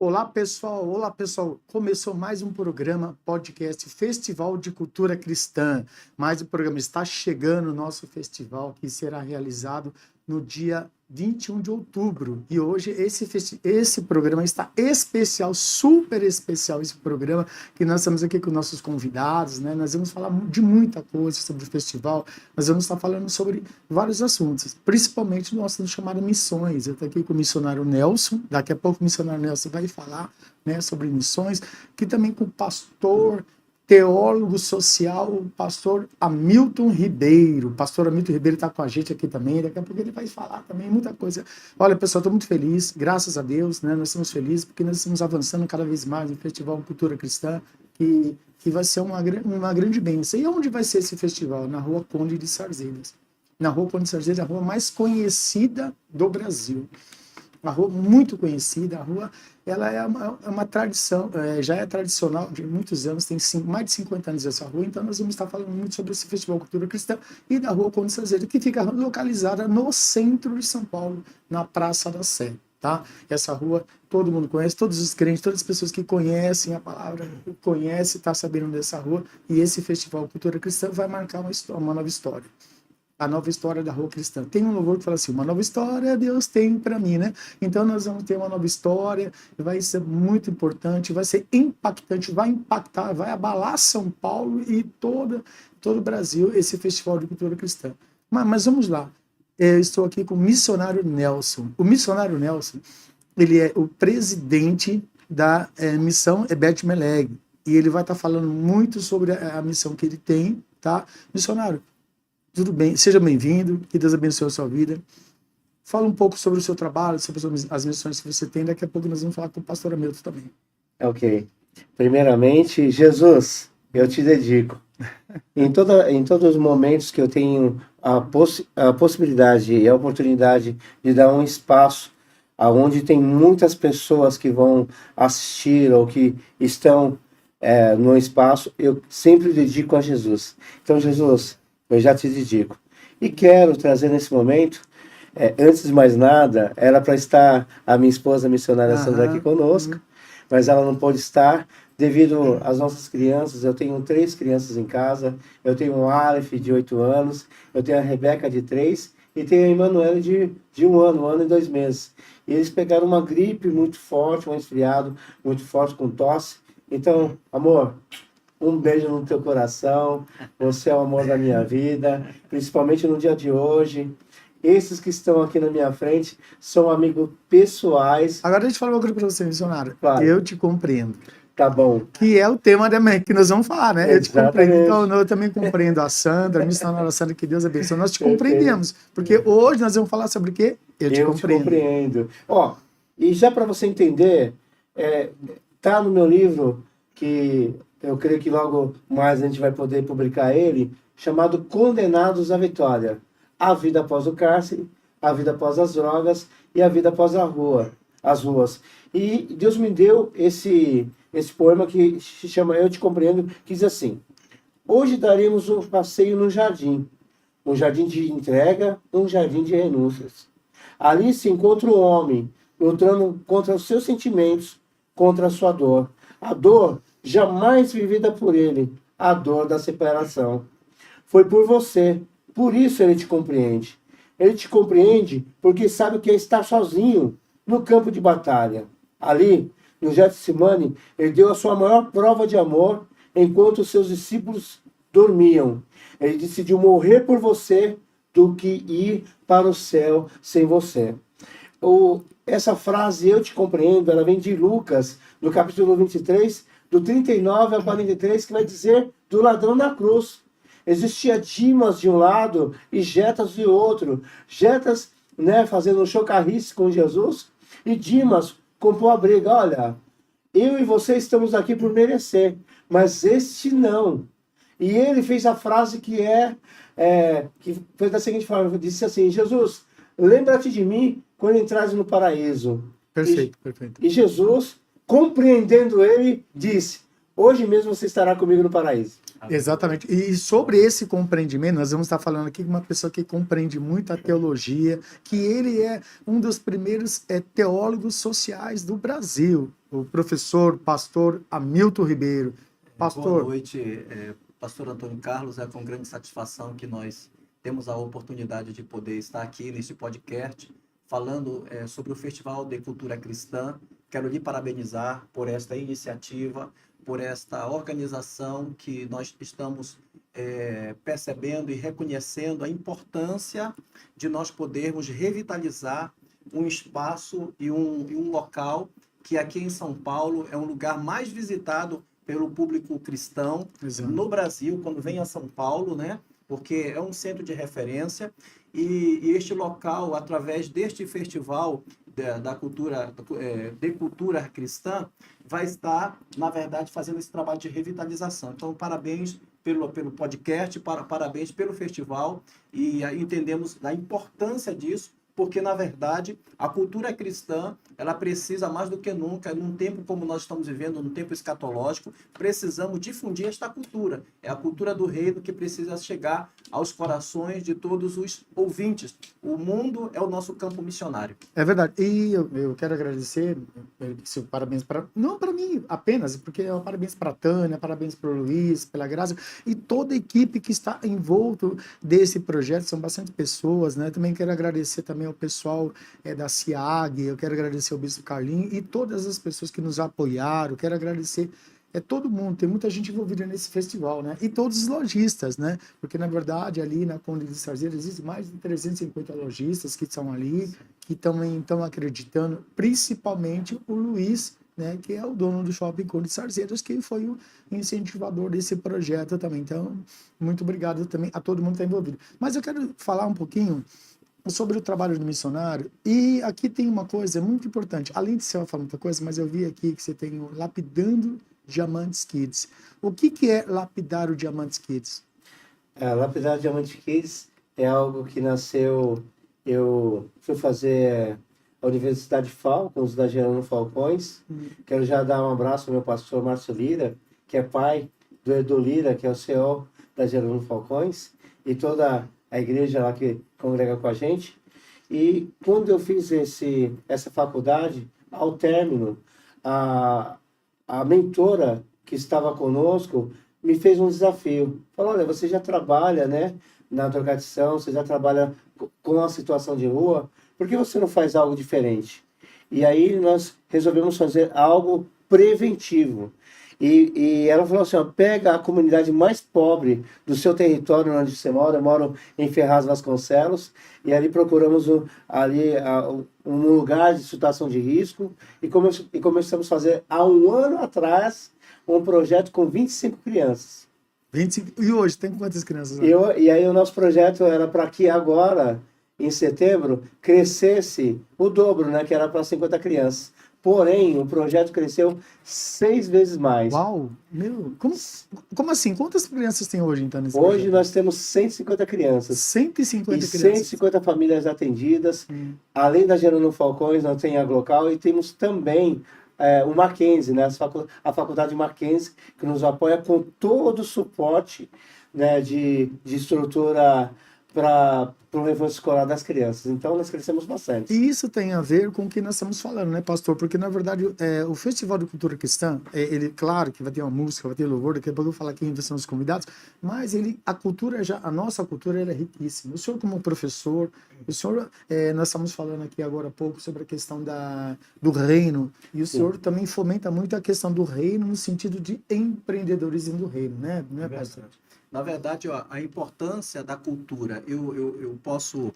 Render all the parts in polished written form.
Olá pessoal, começou mais um programa, podcast Festival de Cultura Cristã. Mais um programa está chegando, o nosso festival que será realizado no dia 21 de outubro. E hoje esse programa está especial, super especial esse programa, que nós estamos aqui com nossos convidados, né? Nós vamos falar de muita coisa sobre o festival, nós vamos estar falando sobre vários assuntos, principalmente no assunto chamado missões. Eu estou aqui com o missionário Nelson, daqui a pouco o missionário Nelson vai falar, né, sobre missões, que também com o pastor, teólogo social, o pastor Hamilton Ribeiro. O pastor Hamilton Ribeiro está com a gente aqui também, daqui a pouco ele vai falar também muita coisa. Olha, pessoal, estou muito feliz, graças a Deus, né? Nós estamos felizes porque nós estamos avançando cada vez mais no Festival Cultura Cristã, que vai ser uma grande bênção. E onde vai ser esse festival? Na Rua Conde de Sarzeddas. Na Rua Conde de Sarzeddas, a rua mais conhecida do Brasil. Uma rua muito conhecida, a rua ela é uma tradição, já é tradicional de muitos anos, tem mais de 50 anos essa rua, então nós vamos estar falando muito sobre esse Festival Cultura Cristã e da Rua Conde de Sarzeddas, que fica localizada no centro de São Paulo, na Praça da Sé. Tá? Essa rua todo mundo conhece, todos os crentes, todas as pessoas que conhecem a palavra, conhecem, estão sabendo dessa rua, e esse Festival Cultura Cristã vai marcar uma nova história. A nova história da Rua Cristã. Tem um louvor que fala assim, uma nova história Deus tem para mim, né? Então nós vamos ter uma nova história, vai ser muito importante, vai ser impactante, vai impactar, vai abalar São Paulo e todo o Brasil, esse Festival de Cultura Cristã. Mas vamos lá, eu estou aqui com o missionário Nelson. O missionário Nelson, ele é o presidente da missão Ebed Meleg, e ele vai estar falando muito sobre a missão que ele tem, tá? Missionário, tudo bem, seja bem-vindo, que Deus abençoe a sua vida. Fala um pouco sobre o seu trabalho, sobre as missões que você tem, daqui a pouco nós vamos falar com o pastor Hamilton também. Ok. Primeiramente, Jesus, eu te dedico. Em todos os momentos que eu tenho a possibilidade e a oportunidade de dar um espaço aonde tem muitas pessoas que vão assistir ou que estão no espaço, eu sempre dedico a Jesus. Então, Jesus, eu já te dedico. E quero trazer nesse momento, antes de mais nada, era para estar a minha esposa missionária Sandra aqui conosco, mas ela não pôde estar devido às nossas crianças. Eu tenho 3 crianças em casa, eu tenho um Aleph de 8 anos, eu tenho a Rebeca de 3 e tenho a Emanuele de 1 ano e 2 meses. E eles pegaram uma gripe muito forte, um resfriado muito forte com tosse. Então, amor, um beijo no teu coração, você é o amor da minha vida, principalmente no dia de hoje. Esses que estão aqui na minha frente são amigos pessoais. Agora deixa eu falar uma coisa para você, missionário. Claro. Eu te compreendo. Tá bom. Que é o tema que nós vamos falar, né? Exatamente. Eu te compreendo, então eu também compreendo a Sandra, a missionária Sandra, que Deus abençoe. Nós te compreendemos, porque hoje nós vamos falar sobre o quê? Eu te compreendo. Ó, e já para você entender, tá no meu livro, que eu creio que logo mais a gente vai poder publicar ele, chamado Condenados à Vitória. A vida após o cárcere, a vida após as drogas e a vida após as ruas. E Deus me deu esse poema que se chama Eu Te Compreendo, que diz assim: hoje daremos um passeio no jardim, um jardim de entrega, um jardim de renúncias. Ali se encontra um homem lutando contra os seus sentimentos, contra a sua dor. A dor jamais vivida por ele, a dor da separação. Foi por você, por isso ele te compreende. Ele te compreende porque sabe o que é estar sozinho no campo de batalha. Ali, no Getsemane, ele deu a sua maior prova de amor enquanto os seus discípulos dormiam. Ele decidiu morrer por você do que ir para o céu sem você. Essa frase, eu te compreendo, ela vem de Lucas, no capítulo 23, do 39 ao 43, que vai dizer do ladrão na cruz. Existia Dimas de um lado e Jetas de outro. Jetas, fazendo um chocarrice com Jesus, e Dimas comprou a briga. Olha, eu e você estamos aqui por merecer, mas este não. E ele fez a frase que foi da seguinte forma, disse assim: Jesus, lembra-te de mim quando entrares no paraíso. Perfeito, perfeito. E Jesus, compreendendo ele, disse: hoje mesmo você estará comigo no paraíso. Exatamente. E sobre esse compreendimento, nós vamos estar falando aqui com uma pessoa que compreende muito a teologia, que ele é um dos primeiros teólogos sociais do Brasil, o professor, pastor Hamilton Ribeiro. Pastor. Boa noite, pastor Antônio Carlos. É com grande satisfação que nós temos a oportunidade de poder estar aqui neste podcast, falando sobre o Festival de Cultura Cristã. Quero lhe parabenizar por esta iniciativa, por esta organização que nós estamos percebendo e reconhecendo a importância de nós podermos revitalizar um espaço e um local que aqui em São Paulo é um lugar mais visitado pelo público cristão. Exato. No Brasil, quando vem a São Paulo, né? Porque é um centro de referência e este local, através deste festival de cultura cristã, vai estar, na verdade, fazendo esse trabalho de revitalização. Então, parabéns pelo podcast, parabéns pelo festival, e entendemos a importância disso, porque, na verdade, a cultura cristã, ela precisa mais do que nunca, num tempo como nós estamos vivendo, num tempo escatológico, precisamos difundir esta cultura. É a cultura do reino que precisa chegar aos corações de todos os ouvintes. O mundo é o nosso campo missionário. É verdade. E eu quero agradecer, parabéns para, não para mim apenas, porque é um parabéns para a Tânia, parabéns para o Luiz, pela Graça, e toda a equipe que está envolto desse projeto, são bastante pessoas, né? Também quero agradecer também ao pessoal da SIAG, eu quero agradecer ao Bispo Carlinho e todas as pessoas que nos apoiaram, quero agradecer todo mundo, tem muita gente envolvida nesse festival, né? E todos os lojistas, né? Porque, na verdade, ali na Conde de Sarzedas existem mais de 350 lojistas que estão ali, que também estão acreditando, principalmente o Luiz, né? Que é o dono do Shopping Conde de Sarzedas, que foi o incentivador desse projeto também. Então, muito obrigado também a todo mundo que está envolvido. Mas eu quero falar um pouquinho sobre o trabalho do missionário, e aqui tem uma coisa muito importante, além de você falar muita coisa, mas eu vi aqui que você tem o Lapidando Diamantes Kids. O que é lapidar o Diamantes Kids? Lapidar o Diamantes Kids é algo que nasceu, eu fui fazer a Universidade Falcons, da Gerando Falcões. Quero já dar um abraço ao meu pastor Márcio Lira, que é pai do Edu Lira, que é o CEO da Gerando Falcões, e toda a igreja lá que congrega com a gente. E quando eu fiz essa faculdade, ao término, a mentora que estava conosco me fez um desafio. Falou, olha, você já trabalha, né, na drogadição, você já trabalha com a situação de rua, por que você não faz algo diferente? E aí nós resolvemos fazer algo preventivo. E ela falou assim, ó, pega a comunidade mais pobre do seu território onde você mora. Eu moro em Ferraz Vasconcelos, e ali procuramos um lugar de situação de risco, e começamos a fazer, há um ano atrás, um projeto com 25 crianças. 25, e hoje tem quantas crianças? E aí o nosso projeto era para que agora, em setembro, crescesse o dobro, né, que era para 50 crianças. Porém, o projeto cresceu 6 vezes mais. Uau! Meu, como assim? Quantas crianças tem hoje, então, nesse Hoje projeto? nós temos 150 crianças. 150 e crianças. 150 famílias atendidas. Além da Gerando Falcões, nós temos a Glocal e temos também o Mackenzie, né? A Faculdade Mackenzie, que nos apoia com todo o suporte, né, de estrutura para o reforço escolar das crianças. Então, nós crescemos bastante. E isso tem a ver com o que nós estamos falando, né, pastor? Porque, na verdade, o Festival de Cultura Cristã, ele, claro que vai ter uma música, vai ter louvor, daqui a pouco eu vou falar quem são os convidados, mas a nossa cultura ela é riquíssima. O senhor, como professor, nós estamos falando aqui agora há pouco sobre a questão do reino, e o senhor também fomenta muito a questão do reino no sentido de empreendedorismo do reino, né, pastor? Na verdade, ó, a importância da cultura, eu posso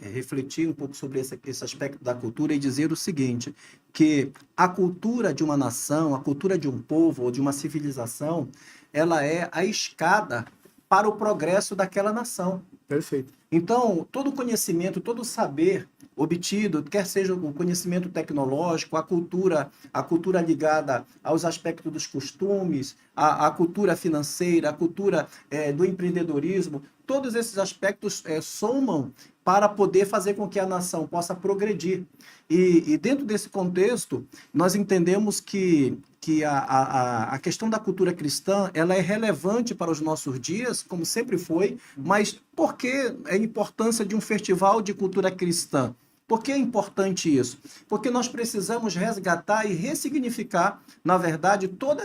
refletir um pouco sobre esse aspecto da cultura e dizer o seguinte, que a cultura de uma nação, a cultura de um povo ou de uma civilização, ela é a escada para o progresso daquela nação. Perfeito. Então, todo conhecimento, todo saber obtido, quer seja o conhecimento tecnológico, a cultura ligada aos aspectos dos costumes, a cultura financeira, a cultura do empreendedorismo, todos esses aspectos somam para poder fazer com que a nação possa progredir. E dentro desse contexto, nós entendemos que a questão da cultura cristã ela é relevante para os nossos dias, como sempre foi, mas por que a importância de um festival de cultura cristã? Por que é importante isso? Porque nós precisamos resgatar e ressignificar, na verdade, toda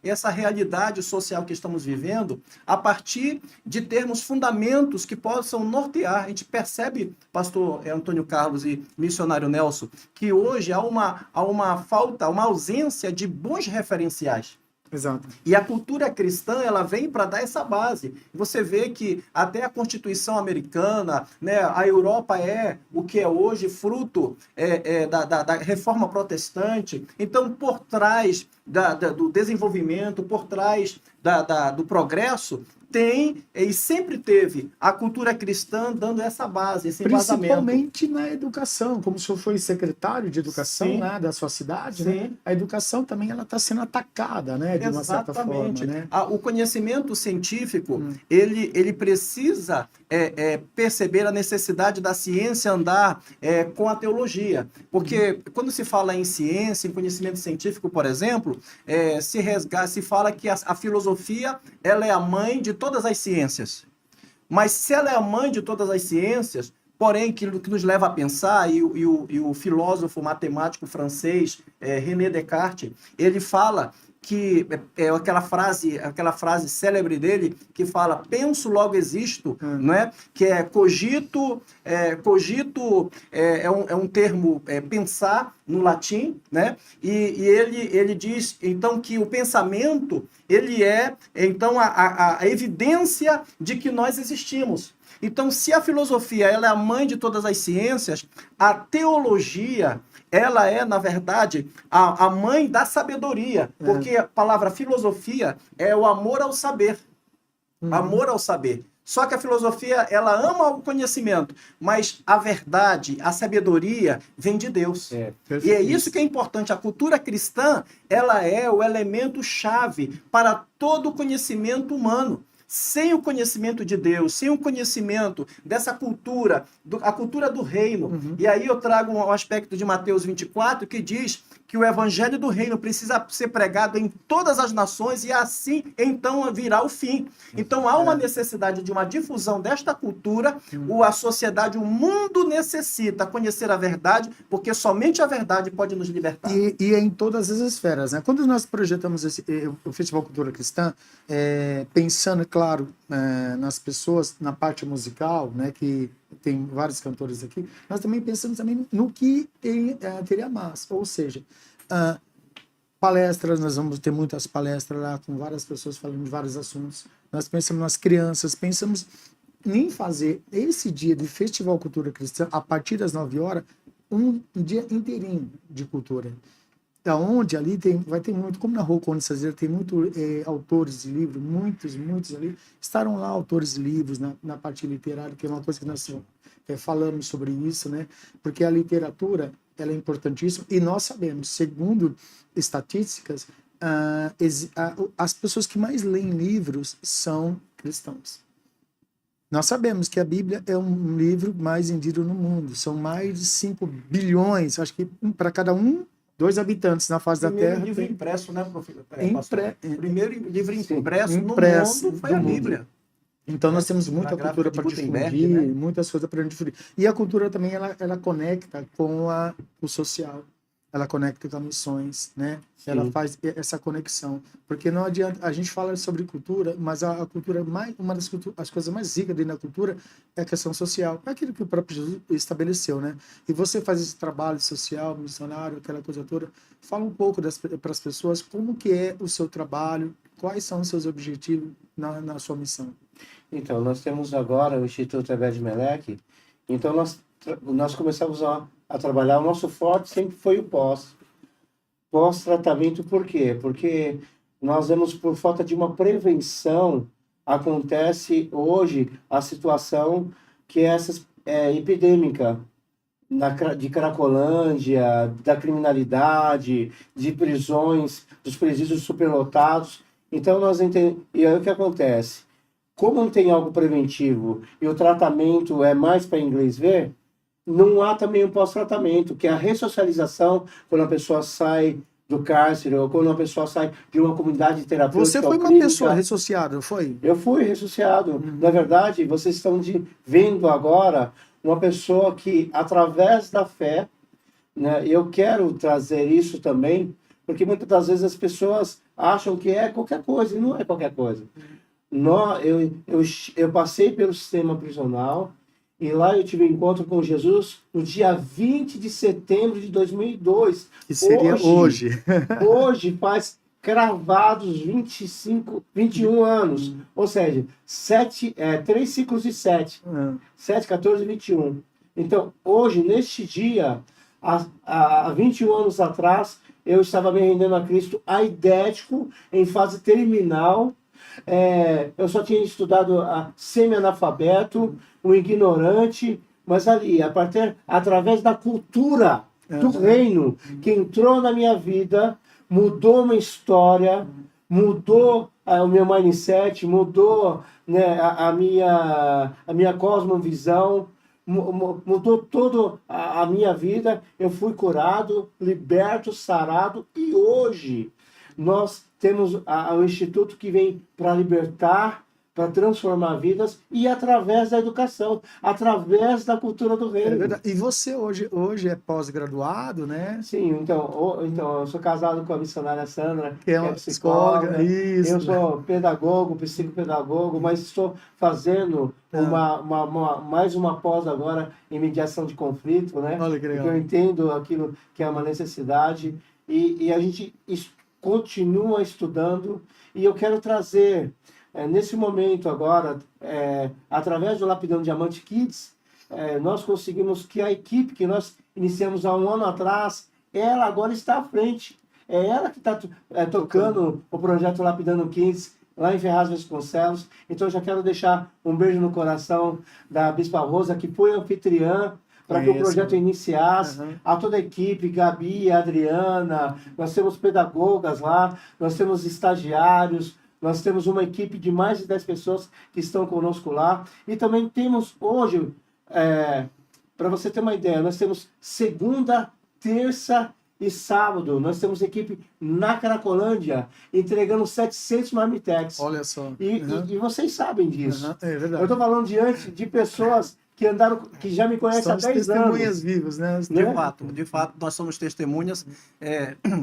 essa realidade social que estamos vivendo a partir de termos fundamentos que possam nortear. A gente percebe, pastor Antônio Carlos e missionário Nelson, que hoje há uma falta, uma ausência de bons referenciais. Exato. E a cultura cristã, ela vem para dar essa base. Você vê que até a Constituição americana, né, a Europa é o que é hoje fruto da reforma protestante. Então, por trás do desenvolvimento, por trás do progresso, tem e sempre teve a cultura cristã dando essa base, esse embasamento. Principalmente na educação, como o senhor foi secretário de educação, né, da sua cidade, né, a educação também ela está sendo atacada, né, de uma certa forma. Né? O conhecimento científico, ele precisa perceber a necessidade da ciência andar com a teologia. Porque quando se fala em ciência, em conhecimento científico, por exemplo, se fala que a filosofia ela é a mãe de todas as ciências. Mas se ela é a mãe de todas as ciências, porém, que nos leva a pensar, e o filósofo matemático francês René Descartes, ele fala que aquela frase célebre dele que fala penso logo existo, não é? Que é cogito é um termo pensar no latim, né? E ele diz então que o pensamento ele é então a evidência de que nós existimos. Então, se a filosofia ela é a mãe de todas as ciências, a teologia ela é, na verdade, a mãe da sabedoria, porque a palavra filosofia é o amor ao saber. Amor ao saber. Só que a filosofia, ela ama o conhecimento, mas a verdade, a sabedoria vem de Deus. E é isso que é importante. A cultura cristã, ela é o elemento chave para todo o conhecimento humano. Sem o conhecimento de Deus, sem o conhecimento dessa cultura, a cultura do reino. E aí eu trago um aspecto de Mateus 24 que diz que o evangelho do reino precisa ser pregado em todas as nações e assim então virá o fim. Então há uma necessidade de uma difusão desta cultura, a sociedade, o mundo necessita conhecer a verdade, porque somente a verdade pode nos libertar. E é em todas as esferas, né? Quando nós projetamos o Festival Cultura Cristã, pensando, claro, nas pessoas, na parte musical, né, que tem vários cantores aqui, nós também pensamos também no que teria mais, ou seja, palestras, nós vamos ter muitas palestras lá com várias pessoas falando de vários assuntos, nós pensamos nas crianças, pensamos em fazer esse dia de Festival Cultura Cristã, a partir das 9 horas, um dia inteirinho de cultura. Onde ali vai ter muito, como na Rua Conde Sazeiro, tem muitos autores de livros, muitos ali, estarão lá autores de livros na parte literária, que é uma coisa que nós falamos sobre isso, né? Porque a literatura, ela é importantíssima, e nós sabemos, segundo estatísticas, as pessoas que mais leem livros são cristãos. Nós sabemos que a Bíblia é um livro mais vendido no mundo, são mais de 5 bilhões, acho que para cada 2 habitantes na face da Terra. O primeiro livro impresso, né, professor? O primeiro livro impresso no mundo foi a Bíblia. Então nós temos muita cultura para difundir, né? Muitas coisas para difundir. E a cultura também, ela conecta com o social, ela conecta com as missões, né? Sim. Ela faz essa conexão. Porque não adianta, a gente fala sobre cultura, mas a cultura, uma das as coisas mais ricas dentro da cultura é a questão social. É aquilo que o próprio Jesus estabeleceu, né? E você faz esse trabalho social, missionário, aquela coisa toda. Fala um pouco para as pessoas como que é o seu trabalho, quais são os seus objetivos na sua missão. Então, nós temos agora o Instituto Ebed Meleque. Então, nós começamos a trabalhar. O nosso forte sempre foi o pós-tratamento. Por quê? Porque nós vemos, por falta de uma prevenção, acontece hoje a situação que é epidêmica de Cracolândia, da criminalidade, de prisões, dos presídios superlotados. Então, e aí o que acontece? como não tem algo preventivo e o tratamento é mais para inglês ver, não há também um pós-tratamento, que é a ressocialização, quando a pessoa sai do cárcere ou quando uma pessoa sai de uma comunidade terapêutica. Você foi uma clínica. pessoa ressociada, não foi? Eu fui ressociado. Na verdade, vocês estão vendo agora uma pessoa que, através da fé, né, eu quero trazer isso também, porque muitas das vezes as pessoas acham que é qualquer coisa, e não é qualquer coisa. Eu passei pelo sistema prisional, e lá eu tive um encontro com Jesus no dia 20 de setembro de 2002. Que seria hoje. Hoje faz cravados 21 anos. Ou seja, 3 ciclos de 7. 7, 14 e 21. Então, hoje, neste dia, há 21 anos atrás, eu estava me rendendo a Cristo aidético, em fase terminal. Eu só tinha estudado semi-analfabeto, um ignorante, mas ali, através da cultura do reino, que entrou na minha vida, mudou uma história, mudou o meu mindset, mudou, né, a minha cosmovisão, mudou toda a minha vida. Eu fui curado, liberto, sarado, e hoje nós temos o Instituto que vem para libertar, para transformar vidas, e através da educação, através da cultura do reino. É verdade. E você hoje é pós-graduado, né? Sim, então eu sou casado com a missionária Sandra, Que é uma psicóloga. Isso. Eu sou pedagogo, psicopedagogo, mas estou fazendo mais uma pós agora em mediação de conflito, né? Olha que legal. Porque eu entendo aquilo que é uma necessidade, e a gente continua estudando, e eu quero trazer, nesse momento agora, através do Lapidando Diamante Kids, nós conseguimos que a equipe que nós iniciamos há um ano atrás, ela agora está à frente. É ela que está tocando o projeto Lapidando Kids, lá em Ferraz Vasconcelos. Então, eu já quero deixar um beijo no coração da Bispa Rosa, que foi anfitriã, para que o projeto iniciasse, a toda a equipe, Gabi, Adriana, nós temos pedagogas lá, nós temos estagiários, nós temos uma equipe de mais de 10 pessoas que estão conosco lá, e também temos hoje, para você ter uma ideia, nós temos segunda, terça e sábado, nós temos equipe na Cracolândia entregando 700 marmitex. Olha só. E vocês sabem disso. É verdade. Eu estou falando diante de pessoas que andaram, que já me conhecem há 10 anos. Testemunhas vivas, né? De fato, nós somos testemunhas.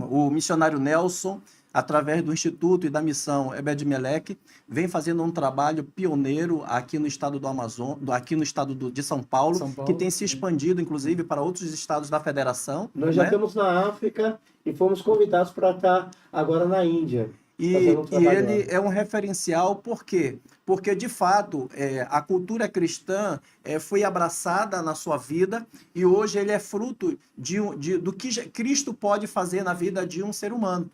O missionário Nelson, através do Instituto e da missão Ebed-Melech, vem fazendo um trabalho pioneiro aqui no estado do Amazonas, aqui no estado de São Paulo, que tem se expandido, inclusive, para outros estados da federação. Nós já estamos na África e fomos convidados para estar agora na Índia. E ele é um referencial, por quê? Porque, de fato, a cultura cristã foi abraçada na sua vida, e hoje ele é fruto do que Cristo pode fazer na vida de um ser humano.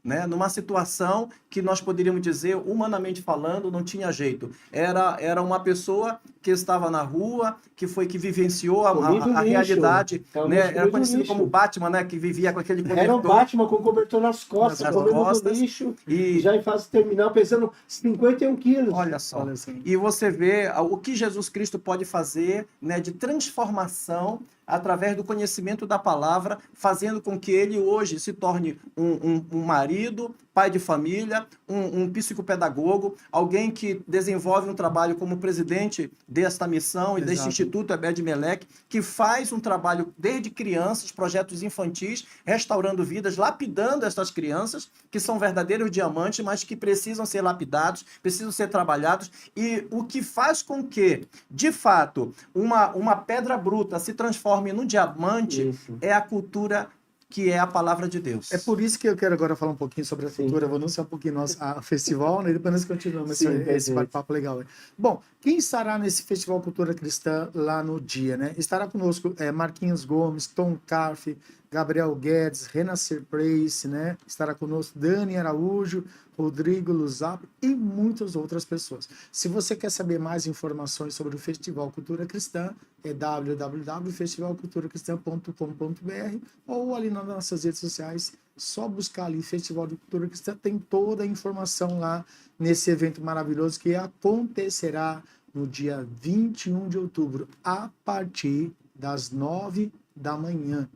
Né? Numa situação que nós poderíamos dizer, humanamente falando, não tinha jeito. Era uma pessoa que estava na rua, que vivenciou a realidade, né? Era conhecido como Batman, né? Que vivia com aquele cobertor. Era um Batman com cobertor nas costas, comendo do lixo, e já em fase terminal, pesando 51 quilos. Olha só. E você vê o que Jesus Cristo pode fazer, né, de transformação através do conhecimento da palavra, fazendo com que ele hoje se torne um marido, pai de família, um psicopedagogo, alguém que desenvolve um trabalho como presidente desta missão e deste Instituto Ebed-Melech, que faz um trabalho desde crianças, projetos infantis, restaurando vidas, lapidando essas crianças, que são verdadeiros diamantes, mas que precisam ser lapidados, precisam ser trabalhados, e o que faz com que, de fato, uma pedra bruta se transforme num diamante é a cultura, que é a palavra de Deus. É por isso que eu quero agora falar um pouquinho sobre a cultura, vou anunciar um pouquinho nosso festival, né? E depois nós continuamos esse bate-papo legal. Bom, quem estará nesse Festival Cultura Cristã lá no dia, né? Estará conosco Marquinhos Gomes, Tom Carf, Gabriel Guedes, Renascer Praise, né? Estará conosco Dani Araújo, Rodrigo Luzapo e muitas outras pessoas. Se você quer saber mais informações sobre o Festival Cultura Cristã, é www.festivalculturacristã.com.br ou ali nas nossas redes sociais, só buscar ali Festival de Cultura Cristã, tem toda a informação lá nesse evento maravilhoso que acontecerá no dia 21 de outubro, a partir das 9 da manhã.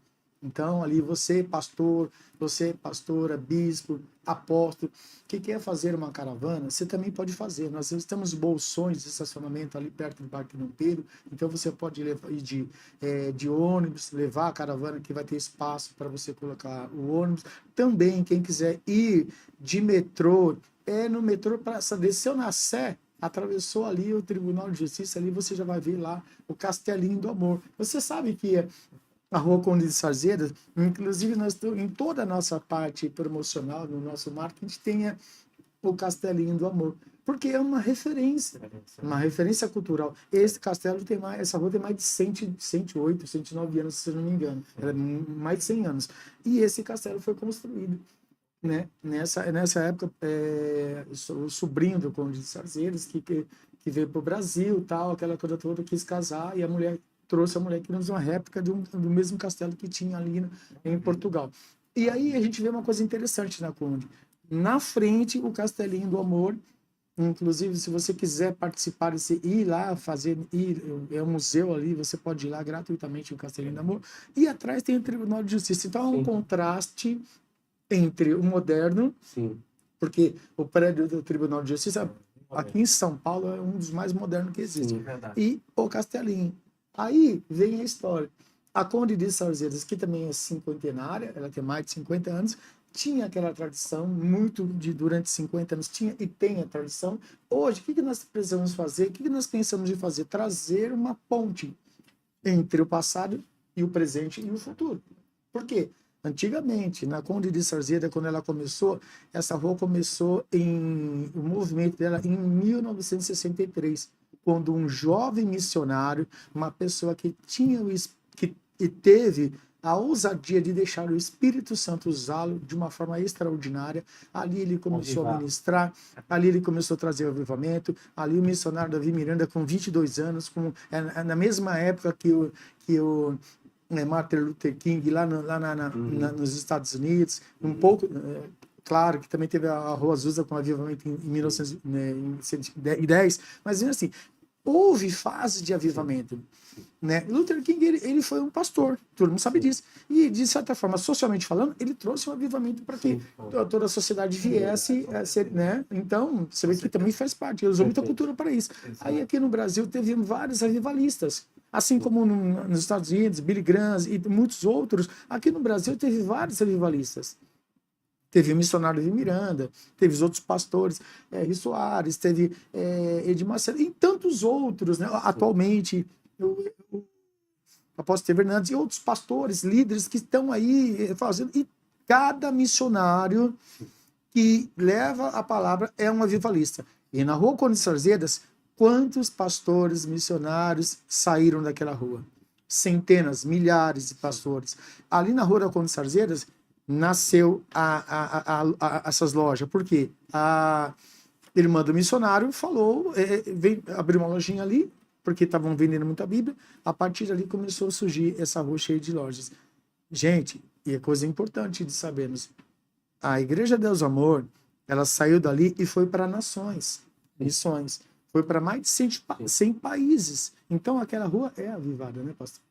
Então, ali você, pastor, você, pastora, bispo, apóstolo, que quer fazer uma caravana, você também pode fazer. Nós temos bolsões de estacionamento ali perto do Parque Dom Pedro, então você pode ir de ônibus, levar a caravana, que vai ter espaço para você colocar o ônibus. Também, quem quiser ir de metrô, no metrô, desceu na Sé, atravessou ali o Tribunal de Justiça, ali você já vai ver lá o Castelinho do Amor. Você sabe que a Rua Conde de Sarzeda, inclusive nós em toda a nossa parte promocional, no nosso marketing, tenha o Castelinho do Amor, porque é uma referência cultural. Esse castelo tem mais, essa rua tem mais de 108, 109 anos, se eu não me engano, era mais de 100 anos. E esse castelo foi construído, né? Nessa época, o sobrinho do Conde de Sarzeda, que veio para o Brasil, tal, aquela coisa toda, quis casar, e a mulher trouxe a mulher que nos uma réplica do mesmo castelo que tinha ali em Portugal. E aí a gente vê uma coisa interessante na Conde. Na frente, o Castelinho do Amor, inclusive, se você quiser participar, ir lá é um museu ali, você pode ir lá gratuitamente, o Castelinho do Amor, e atrás tem o Tribunal de Justiça. Então, é um contraste entre o moderno, porque o prédio do Tribunal de Justiça, aqui em São Paulo, é um dos mais modernos que existe, e o Castelinho. Aí vem a história. A Conde de Sarzeda, que também é cinquentenária, ela tem mais de 50 anos, tinha aquela tradição, durante 50 anos tinha e tem a tradição. Hoje, o que nós precisamos fazer? O que nós pensamos em fazer? Trazer uma ponte entre o passado e o presente e o futuro. Por quê? Antigamente, na Conde de Sarzeda, quando ela começou, essa rua começou o movimento dela em 1963. Quando um jovem missionário, uma pessoa que teve a ousadia de deixar o Espírito Santo usá-lo de uma forma extraordinária, ali ele começou a ministrar, ali ele começou a trazer o avivamento, ali o missionário Davi Miranda, com 22 anos, na mesma época que o Martin Luther King, lá nos Estados Unidos, um pouco... Claro que também teve a Rua Azusa com avivamento em 1910, mas assim, houve fase de avivamento, né? Luther King, ele foi um pastor, todo mundo sabe disso, e de certa forma, socialmente falando, ele trouxe um avivamento para que toda a sociedade viesse a ser, né? Então, você vê que também faz parte, ele usou muita cultura para isso. Aí aqui no Brasil teve vários avivalistas, assim como nos Estados Unidos, Billy Graham e muitos outros, aqui no Brasil teve vários avivalistas. Teve o missionário de Miranda, teve os outros pastores, Ri Soares, teve Edir Macedo, e tantos outros, né? Atualmente, o apóstolo Fernandes e outros pastores, líderes que estão aí fazendo, e cada missionário que leva a palavra é um avivalista. E na Rua Conde de Sarzedas, quantos pastores, missionários saíram daquela rua? Centenas, milhares de pastores. Ali na Rua da Conde de Sarzedas, nasceu essas lojas. Por quê? A irmã do missionário falou, abriu uma lojinha ali, porque estavam vendendo muita Bíblia. A partir dali começou a surgir essa rua cheia de lojas. Gente, e é coisa importante de sabermos, a Igreja Deus Amor, ela saiu dali e foi para nações, missões. Foi para mais de 100 países. Então aquela rua é avivada, né, pastor?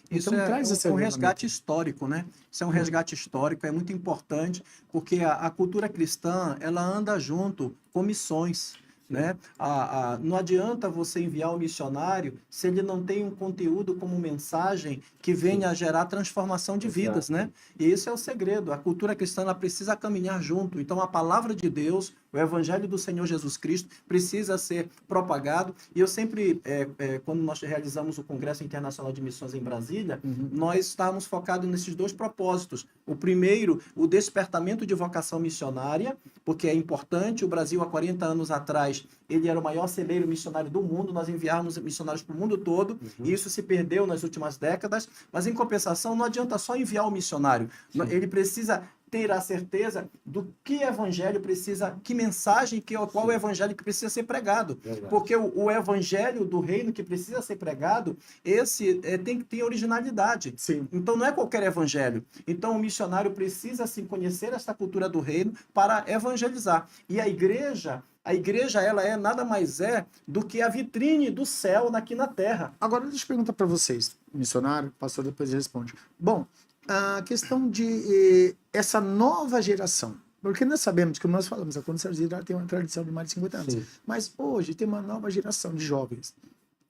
Isso então, é um resgate histórico, né? Isso é um resgate histórico, é muito importante, porque a cultura cristã, ela anda junto com missões, né? Não adianta você enviar um missionário se ele não tem um conteúdo como mensagem que venha a gerar transformação de vidas, né? E esse é o segredo. A cultura cristã, ela precisa caminhar junto. Então, a palavra de Deus O evangelho do Senhor Jesus Cristo precisa ser propagado. E eu sempre, quando nós realizamos o Congresso Internacional de Missões em Brasília, nós estávamos focados nesses dois propósitos. O primeiro, o despertamento de vocação missionária, porque é importante. O Brasil, há 40 anos atrás, ele era o maior celeiro missionário do mundo. Nós enviávamos missionários para o mundo todo, e isso se perdeu nas últimas décadas. Mas, em compensação, não adianta só enviar o missionário. Ele precisa ter a certeza do que evangelho precisa, que mensagem, qual o evangelho que precisa ser pregado. Verdade. Porque o evangelho do reino que precisa ser pregado, esse tem que ter originalidade. Sim. Então não é qualquer evangelho. Então o missionário precisa sim conhecer esta cultura do reino para evangelizar. E a igreja ela nada mais do que a vitrine do céu aqui na terra. Agora deixa eu perguntar para vocês, missionário, pastor depois responde. Bom, a questão de essa nova geração, porque nós sabemos que, como nós falamos, a Condição tem uma tradição de mais de 50 anos, Sim. mas hoje tem uma nova geração de jovens.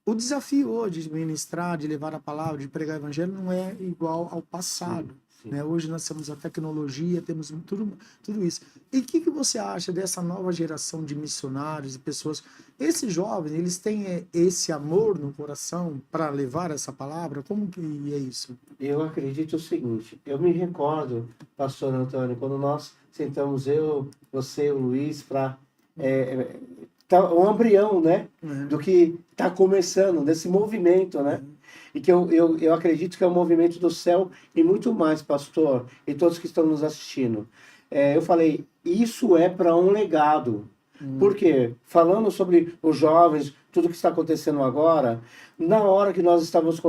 O desafio hoje de ministrar, de levar a palavra, de pregar o evangelho não é igual ao passado. Sim. Né? Hoje nós temos a tecnologia, temos tudo isso. E o que você acha dessa nova geração de missionários e pessoas? Esses jovens, eles têm esse amor no coração para levar essa palavra? Como que é isso? Eu acredito o seguinte, eu me recordo, pastor Antônio, quando nós sentamos, eu, você, o Luiz, para um embrião, né, do que está começando, desse movimento, né? E que eu acredito que é um movimento do céu e muito mais, pastor, e todos que estão nos assistindo. Eu falei, isso é para um legado. Por quê? Falando sobre os jovens, tudo que está acontecendo agora, na hora que nós estávamos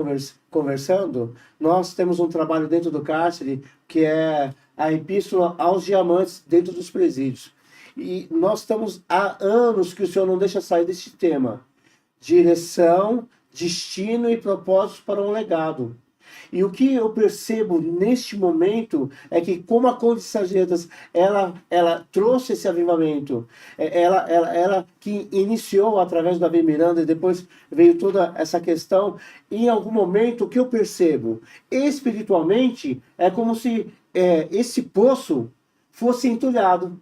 conversando, nós temos um trabalho dentro do cárcere, que é a Epístola aos Diamantes dentro dos presídios. E nós estamos há anos que o Senhor não deixa sair desse tema. Direção, destino e propósito para um legado. E o que eu percebo neste momento é que, como a Condição ela trouxe esse avivamento, ela que iniciou através do Davi Miranda e depois veio toda essa questão, em algum momento o que eu percebo espiritualmente é como se esse poço fosse entulhado.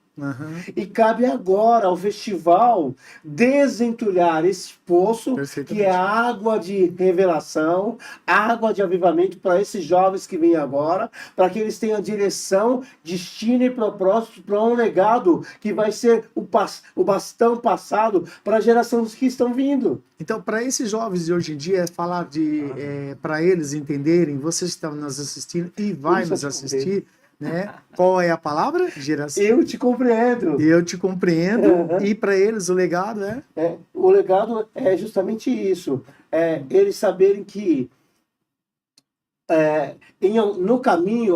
E cabe agora ao festival desentulhar esse poço, que é a água de revelação, água de avivamento para esses jovens que vêm agora, para que eles tenham direção, destino e propósito para um legado que vai ser o bastão passado para as gerações que estão vindo. Então, para esses jovens de hoje em dia, falar para eles entenderem, vocês estão nos assistindo e vai nos assistir, né? Qual é a palavra? Geração. Eu te compreendo. Eu te compreendo. E para eles o legado o legado é justamente isso. Eles saberem que no caminho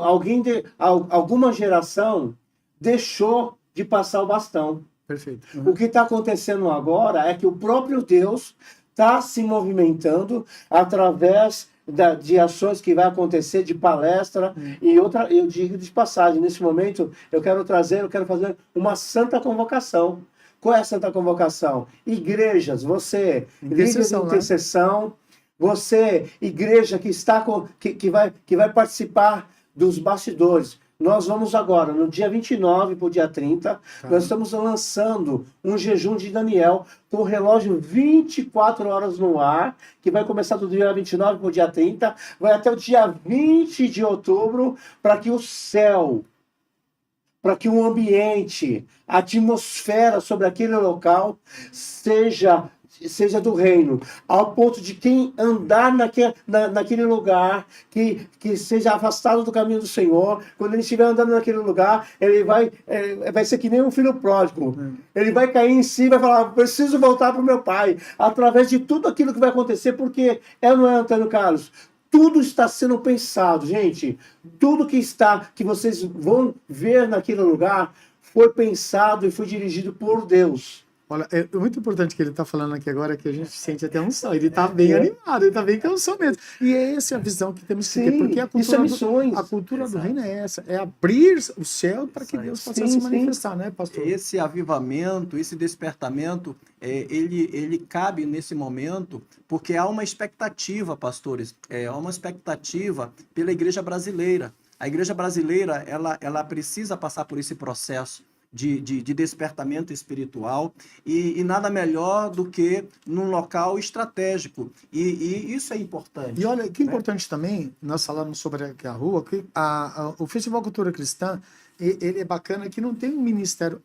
alguma geração deixou de passar o bastão. Perfeito. O que está acontecendo agora é que o próprio Deus está se movimentando através de ações que vai acontecer, de palestra e outra. Eu digo de passagem, nesse momento eu quero fazer uma santa convocação. Qual é a santa convocação? Igrejas, você, líder de intercessão, você, igreja que vai participar dos bastidores. Nós vamos agora, no dia 29 para o dia 30, nós estamos lançando um jejum de Daniel com o relógio 24 horas no ar, que vai começar do dia 29 para o dia 30, vai até o dia 20 de outubro, para que o céu, para que o ambiente, a atmosfera sobre aquele local seja do reino, ao ponto de quem andar naquele lugar, que seja afastado do caminho do Senhor, quando ele estiver andando naquele lugar, ele vai ser que nem um filho pródigo. Ele vai cair em si e vai falar, preciso voltar para o meu pai, através de tudo aquilo que vai acontecer, porque não é, Antônio Carlos? Tudo está sendo pensado, gente. Tudo que vocês vão ver naquele lugar foi pensado e foi dirigido por Deus. Olha, é muito importante que ele está falando aqui agora, que a gente sente até um som. Ele está bem animado, ele está bem cansado mesmo. E é essa a visão que temos que ter, porque a cultura do reino é essa, é abrir o céu para que Deus possa se manifestar, né, pastor? Esse avivamento, esse despertamento, ele cabe nesse momento, porque há uma expectativa, pastores, há uma expectativa pela igreja brasileira. A igreja brasileira, ela precisa passar por esse processo de despertamento espiritual e nada melhor do que num local estratégico. E isso é importante. E olha, que né? importante também, nós falamos sobre aqui a rua, que o Festival Cultura Cristã, ele é bacana que não tem um ministério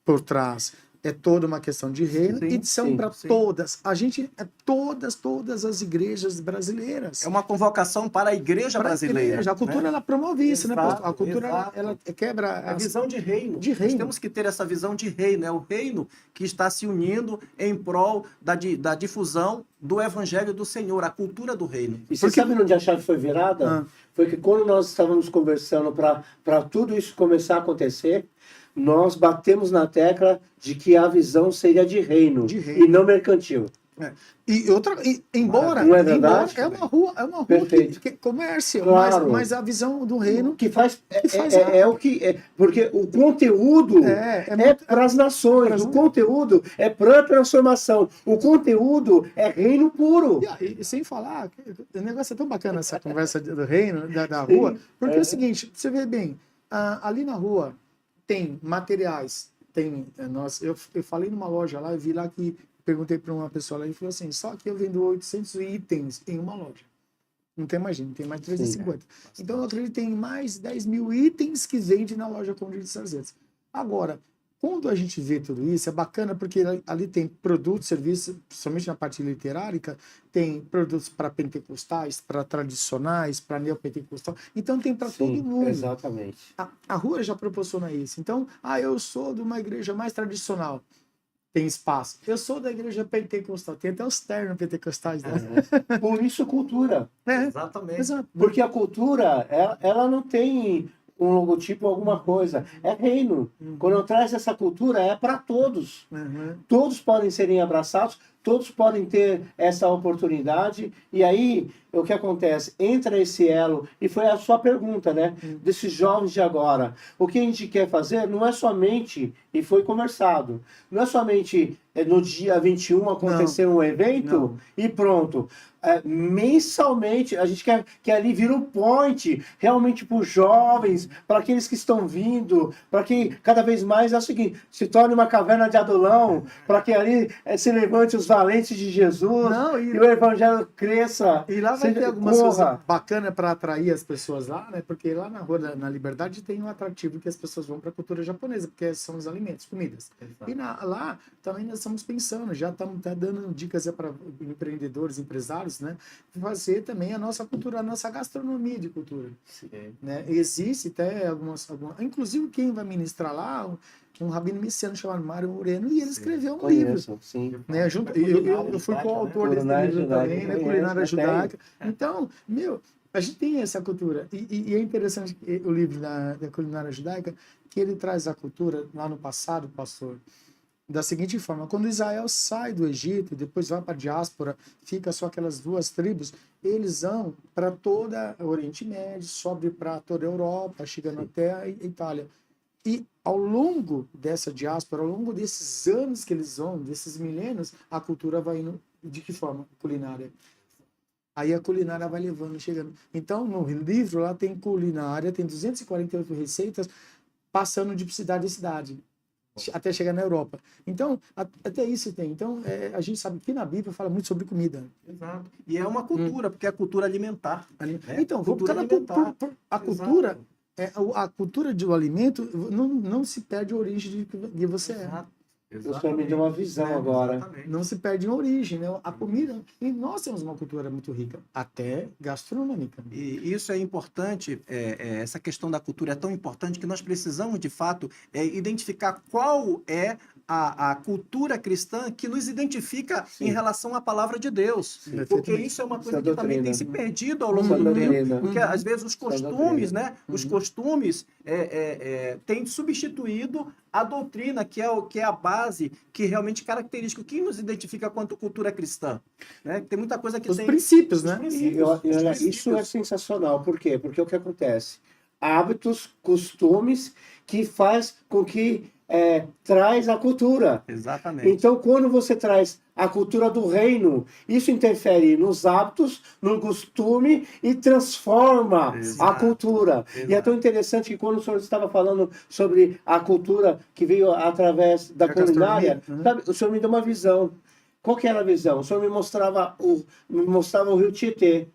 por trás. É toda uma questão de reino Sim, e são sim, para sim. todas. A gente é todas as igrejas brasileiras. É uma convocação para a igreja Pra brasileira. igreja. A cultura, né? ela promove isso, né, pastor? A Exato, cultura, exato. ela quebra É as... visão de reino. De Nós reino. temos que ter essa visão de reino. É o reino que está se unindo em prol da difusão do evangelho do Senhor, a cultura do reino. E você sabe onde a chave foi virada? Ah. Foi que quando nós estávamos conversando para tudo isso começar a acontecer, nós batemos na tecla de que a visão seria de reino, De reino. e não mercantil. Embora, Não é verdade? é uma rua Perfeito. que comércio, Claro. mas a visão do reino Que faz, faz é o que é, porque o conteúdo é muito- para as nações, pras- o conteúdo é para a transformação, o conteúdo é reino puro. E sem falar, o negócio é tão bacana essa conversa do reino, da rua, porque é o seguinte, você vê bem, ali na rua tem materiais, eu falei numa loja lá, eu vi lá que, perguntei para uma pessoa lá, e falou assim, só que eu vendo 800 itens em uma loja. Não tem mais gente, tem mais 350. Então eu acredito que tem mais 10 mil itens que vende na loja Conde de Sarzetos. Agora, quando a gente vê tudo isso, é bacana porque ali tem produtos, serviços, principalmente na parte literária, tem produtos para pentecostais, para tradicionais, para neopentecostal. Então tem para todo mundo. Exatamente. A rua já proporciona isso. Então, eu sou de uma igreja mais tradicional. Tem espaço. Eu sou da igreja pentecostal. Tem até os ternos pentecostais, né? Por isso cultura. Exatamente. Exato. Porque a cultura, ela não tem um logotipo ou alguma coisa. É reino. Quando eu trago essa cultura, é para todos. Uhum. Todos podem serem abraçados, todos podem ter essa oportunidade. E aí, o que acontece? Entra esse elo, e foi a sua pergunta, né? Desses jovens de agora. O que a gente quer fazer não é somente, e foi conversado, não é somente no dia 21 acontecer um evento Não. e pronto. Mensalmente, a gente quer que ali vira um point, realmente para os jovens, para aqueles que estão vindo, para que cada vez mais é o seguinte, se torne uma caverna de Adulão, para que ali se levante os valentes de Jesus, e o evangelho cresça. E lá vai ter algumas corra. coisas bacanas para atrair as pessoas lá, né? Porque lá na Rua na Liberdade tem um atrativo que as pessoas vão para a cultura japonesa, porque são os alimentos, comidas. Exato. E lá também nós estamos pensando, já estamos dando dicas para empreendedores, empresários, né? Fazer também a nossa cultura, a nossa gastronomia de cultura. Sim. Né? Existe até algumas. Inclusive, quem vai ministrar lá, um rabino messiano chamado Mário Moreno, e ele escreveu um livro. Conheço, sim. Né? Eu fui coautor desse livro Culinária também, né? judaica, Culinária judaica. tem. Então, a gente tem essa cultura. E é interessante o livro da Culinária Judaica, que ele traz a cultura lá no passado, pastor, da seguinte forma: quando Israel sai do Egito e depois vai para a diáspora, fica só aquelas duas tribos, eles vão para toda o Oriente Médio, sobe para toda a Europa, chegando até a Itália. E ao longo dessa diáspora, ao longo desses anos que eles vão, desses milênios, a cultura vai indo de que forma? Culinária. Aí a culinária vai levando, chegando. Então, no livro lá tem culinária, tem 248 receitas, passando de cidade em cidade, até chegar na Europa. Então, até isso tem. Então, a gente sabe que na Bíblia fala muito sobre comida. Exato. E é uma cultura, porque é a cultura alimentar. Então, cultura alimentar. a cultura, a cultura do alimento não se perde a origem de você é. Você me deu uma visão agora. Exatamente. Não se perde em origem, né? A comida, e nós temos uma cultura muito rica, até gastronômica. E isso é importante, essa questão da cultura é tão importante que nós precisamos, de fato, identificar qual é a cultura cristã que nos identifica em relação à palavra de Deus. Sim, porque isso é uma coisa que também tem se perdido ao longo Essa do doutrina. tempo. Porque, às vezes, os costumes, né? Os Uhum. costumes têm substituído a doutrina, que é a base, que realmente caracteriza, o que nos identifica quanto cultura cristã. Né? Tem muita coisa que Os tem... princípios, os né? princípios, E os olha, princípios. isso é sensacional. Por quê? Porque o que acontece? Hábitos, costumes que faz com que traz a cultura. Exatamente. Então, quando você traz a cultura do reino, isso interfere nos hábitos, no costume e transforma a Exato. cultura. E é tão interessante que quando o senhor estava falando sobre a cultura que veio através da culinária, sabe, o senhor me deu uma visão. Qual que era a visão? O senhor me mostrava o Rio Tietê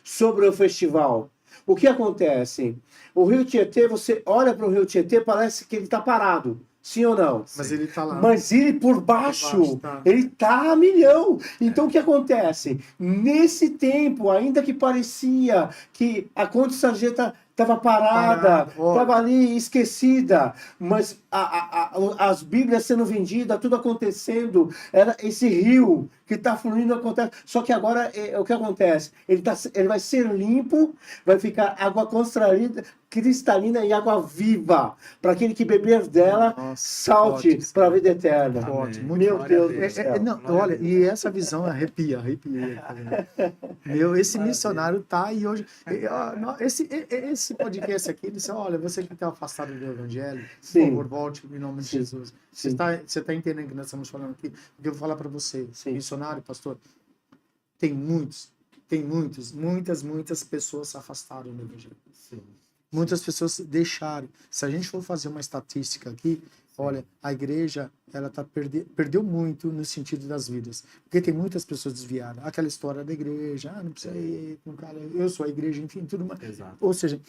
sobre o festival. O que acontece? O Rio Tietê, você olha para o Rio Tietê, parece que ele está parado. Sim ou não? Mas ele tá lá. Mas ele por baixo, ele tá a milhão. Então o que acontece? Nesse tempo, ainda que parecia que a Conde Sarjeta estava parada, estava ali esquecida, mas as Bíblias sendo vendidas, tudo acontecendo, era esse rio que está fluindo, acontece. Só que agora o que acontece? Ele vai ser limpo, vai ficar água cristalina e água viva, para aquele que beber dela, salte para a vida eterna. Ótimo. Meu Deus do céu. Não, olha, e essa visão arrepia. Meu, esse missionário tá aí hoje. Esse podcast aqui, ele disse, olha, você que está afastado do Evangelho, por favor, volte em nome de Jesus. Você está entendendo o que nós estamos falando aqui? Porque eu vou falar para você, missionário, pastor, tem muitas pessoas se afastaram do Evangelho. Sim. Muitas pessoas deixaram. Se a gente for fazer uma estatística aqui, olha, a igreja ela perdeu muito no sentido das vidas. Porque tem muitas pessoas desviadas. Aquela história da igreja, não precisa ir com cara, eu sou a igreja, enfim, tudo mais. Exato. Ou seja,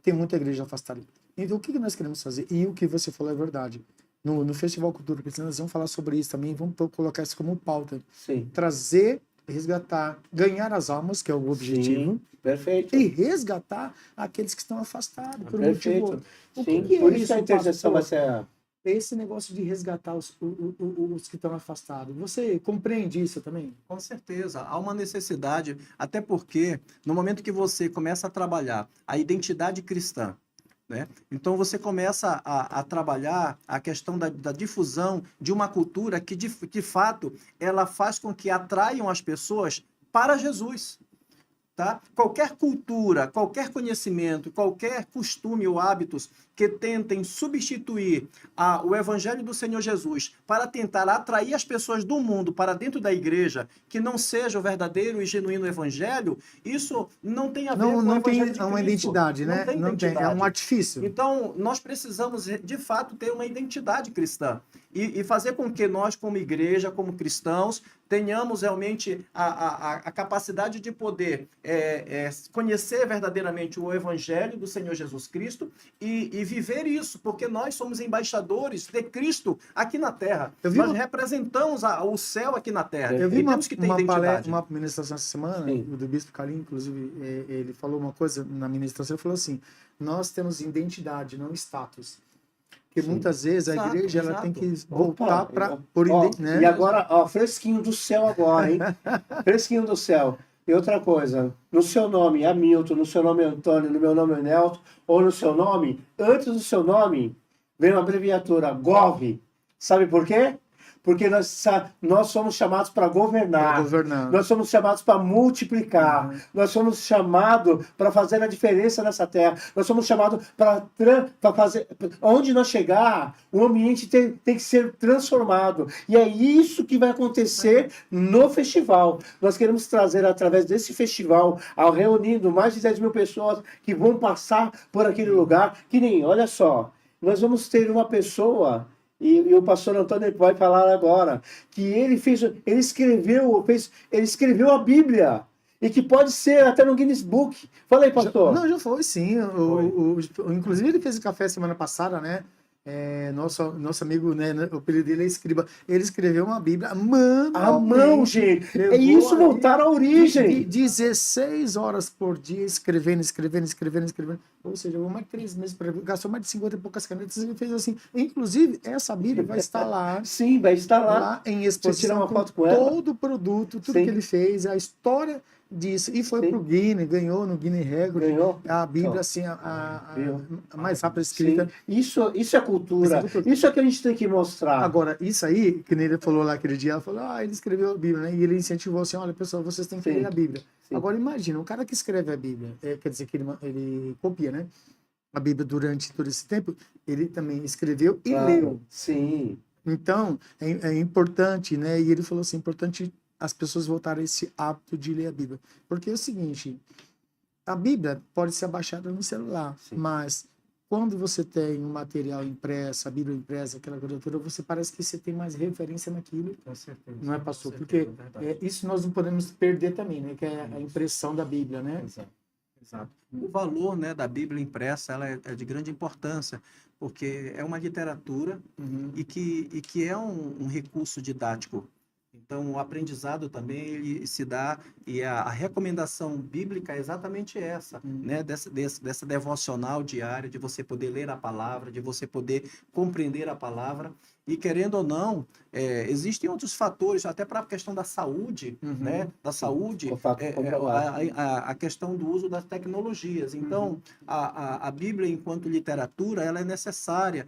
tem muita igreja afastada. Então, o que nós queremos fazer? E o que você falou é verdade. No Festival Cultura Cristã, nós vamos falar sobre isso também, vamos colocar isso como pauta. Sim. Trazer, resgatar, ganhar as almas, que é o objetivo. Sim, perfeito. E resgatar aqueles que estão afastados por um motivo. O Sim, que é por isso, isso a intercessão vai ser... Esse negócio de resgatar os que estão afastados. Você compreende isso também? Com certeza. Há uma necessidade, até porque no momento que você começa a trabalhar a identidade cristã, né? Então você começa a trabalhar a questão da difusão de uma cultura que, de fato, ela faz com que atraiam as pessoas para Jesus. Tá? Qualquer cultura, qualquer conhecimento, qualquer costume ou hábitos que tentem substituir o Evangelho do Senhor Jesus para tentar atrair as pessoas do mundo para dentro da igreja, que não seja o verdadeiro e genuíno Evangelho, isso não tem a ver com o Evangelho de Cristo. Não tem uma identidade, né? Não tem, é um artifício. Então, nós precisamos, de fato, ter uma identidade cristã e fazer com que nós, como igreja, como cristãos, tenhamos realmente a capacidade de poder conhecer verdadeiramente o Evangelho do Senhor Jesus Cristo e viver isso, porque nós somos embaixadores de Cristo aqui na Terra. Nós representamos o céu aqui na Terra. Eu vi temos que ter identidade. Uma ministração essa semana, do Bispo Calim, inclusive, ele falou uma coisa na ministração, ele falou assim, nós temos identidade, não status. Porque muitas vezes a igreja ela tem que voltar para... né? E agora, fresquinho do céu agora, hein? Fresquinho do céu. E outra coisa, no seu nome Hamilton, no seu nome Antônio, no meu nome Nelson, ou no seu nome, antes do seu nome, vem uma abreviatura, GOV. Sabe por quê? Porque nós somos chamados para governar, nós somos chamados para multiplicar, nós somos chamados para fazer a diferença nessa terra, nós somos chamados para fazer... Onde nós chegar, o ambiente tem que ser transformado. E é isso que vai acontecer no festival. Nós queremos trazer, através desse festival, reunindo mais de 10 mil pessoas que vão passar por aquele lugar, que nem, olha só, nós vamos ter uma pessoa... E o pastor Antônio vai falar agora que ele escreveu a Bíblia e que pode ser até no Guinness Book. Fala aí, pastor. Já foi, sim. Inclusive ele fez o café semana passada, né? Nosso amigo, né, o apelido dele é Escriba. Ele escreveu uma Bíblia à mão, gente. É isso, voltar à origem. 16 horas por dia, escrevendo. Ou seja, mais de 3 meses, gastou mais de 50 e poucas canetas. Ele fez assim. Inclusive, essa Bíblia vai estar lá. Sim, vai estar lá em exposição. Tirar uma foto com ela. Todo o produto, tudo que ele fez, a história disso. E foi pro Guinness, ganhou no Guinness Record. A Bíblia, assim, a mais rápida escrita. Isso é cultura. Isso é que a gente tem que mostrar. Agora, isso aí, que nem ele falou lá aquele dia, ela falou, ele escreveu a Bíblia, né? E ele incentivou assim, olha, pessoal, vocês têm que ler a Bíblia. Agora, imagina, um cara que escreve a Bíblia, quer dizer que ele copia, né? a Bíblia durante todo esse tempo, ele também escreveu e Claro. leu. Sim. Então, é importante, né? E ele falou assim, é importante as pessoas voltarem a esse hábito de ler a Bíblia. Porque é o seguinte, a Bíblia pode ser baixada no celular, Sim. mas quando você tem um material impresso, a Bíblia impressa, aquela coisa toda, você parece que você tem mais referência naquilo, Com certeza. não é, pastor? Com Porque certeza, verdade. isso nós não podemos perder também, né? Que é a impressão da Bíblia, né? Exato. Exato. O valor, né, da Bíblia impressa, ela é de grande importância, porque é uma literatura Uhum. e que é um recurso didático. Então, o aprendizado também ele se dá, e a recomendação bíblica é exatamente essa, né? Dessa devocional diária, de você poder ler a palavra, de você poder compreender a palavra. E, querendo ou não, existem outros fatores, até para a questão da saúde, Uhum. né? Da saúde, O fato comprovado. a questão do uso das tecnologias. Então, a Bíblia, enquanto literatura, ela é necessária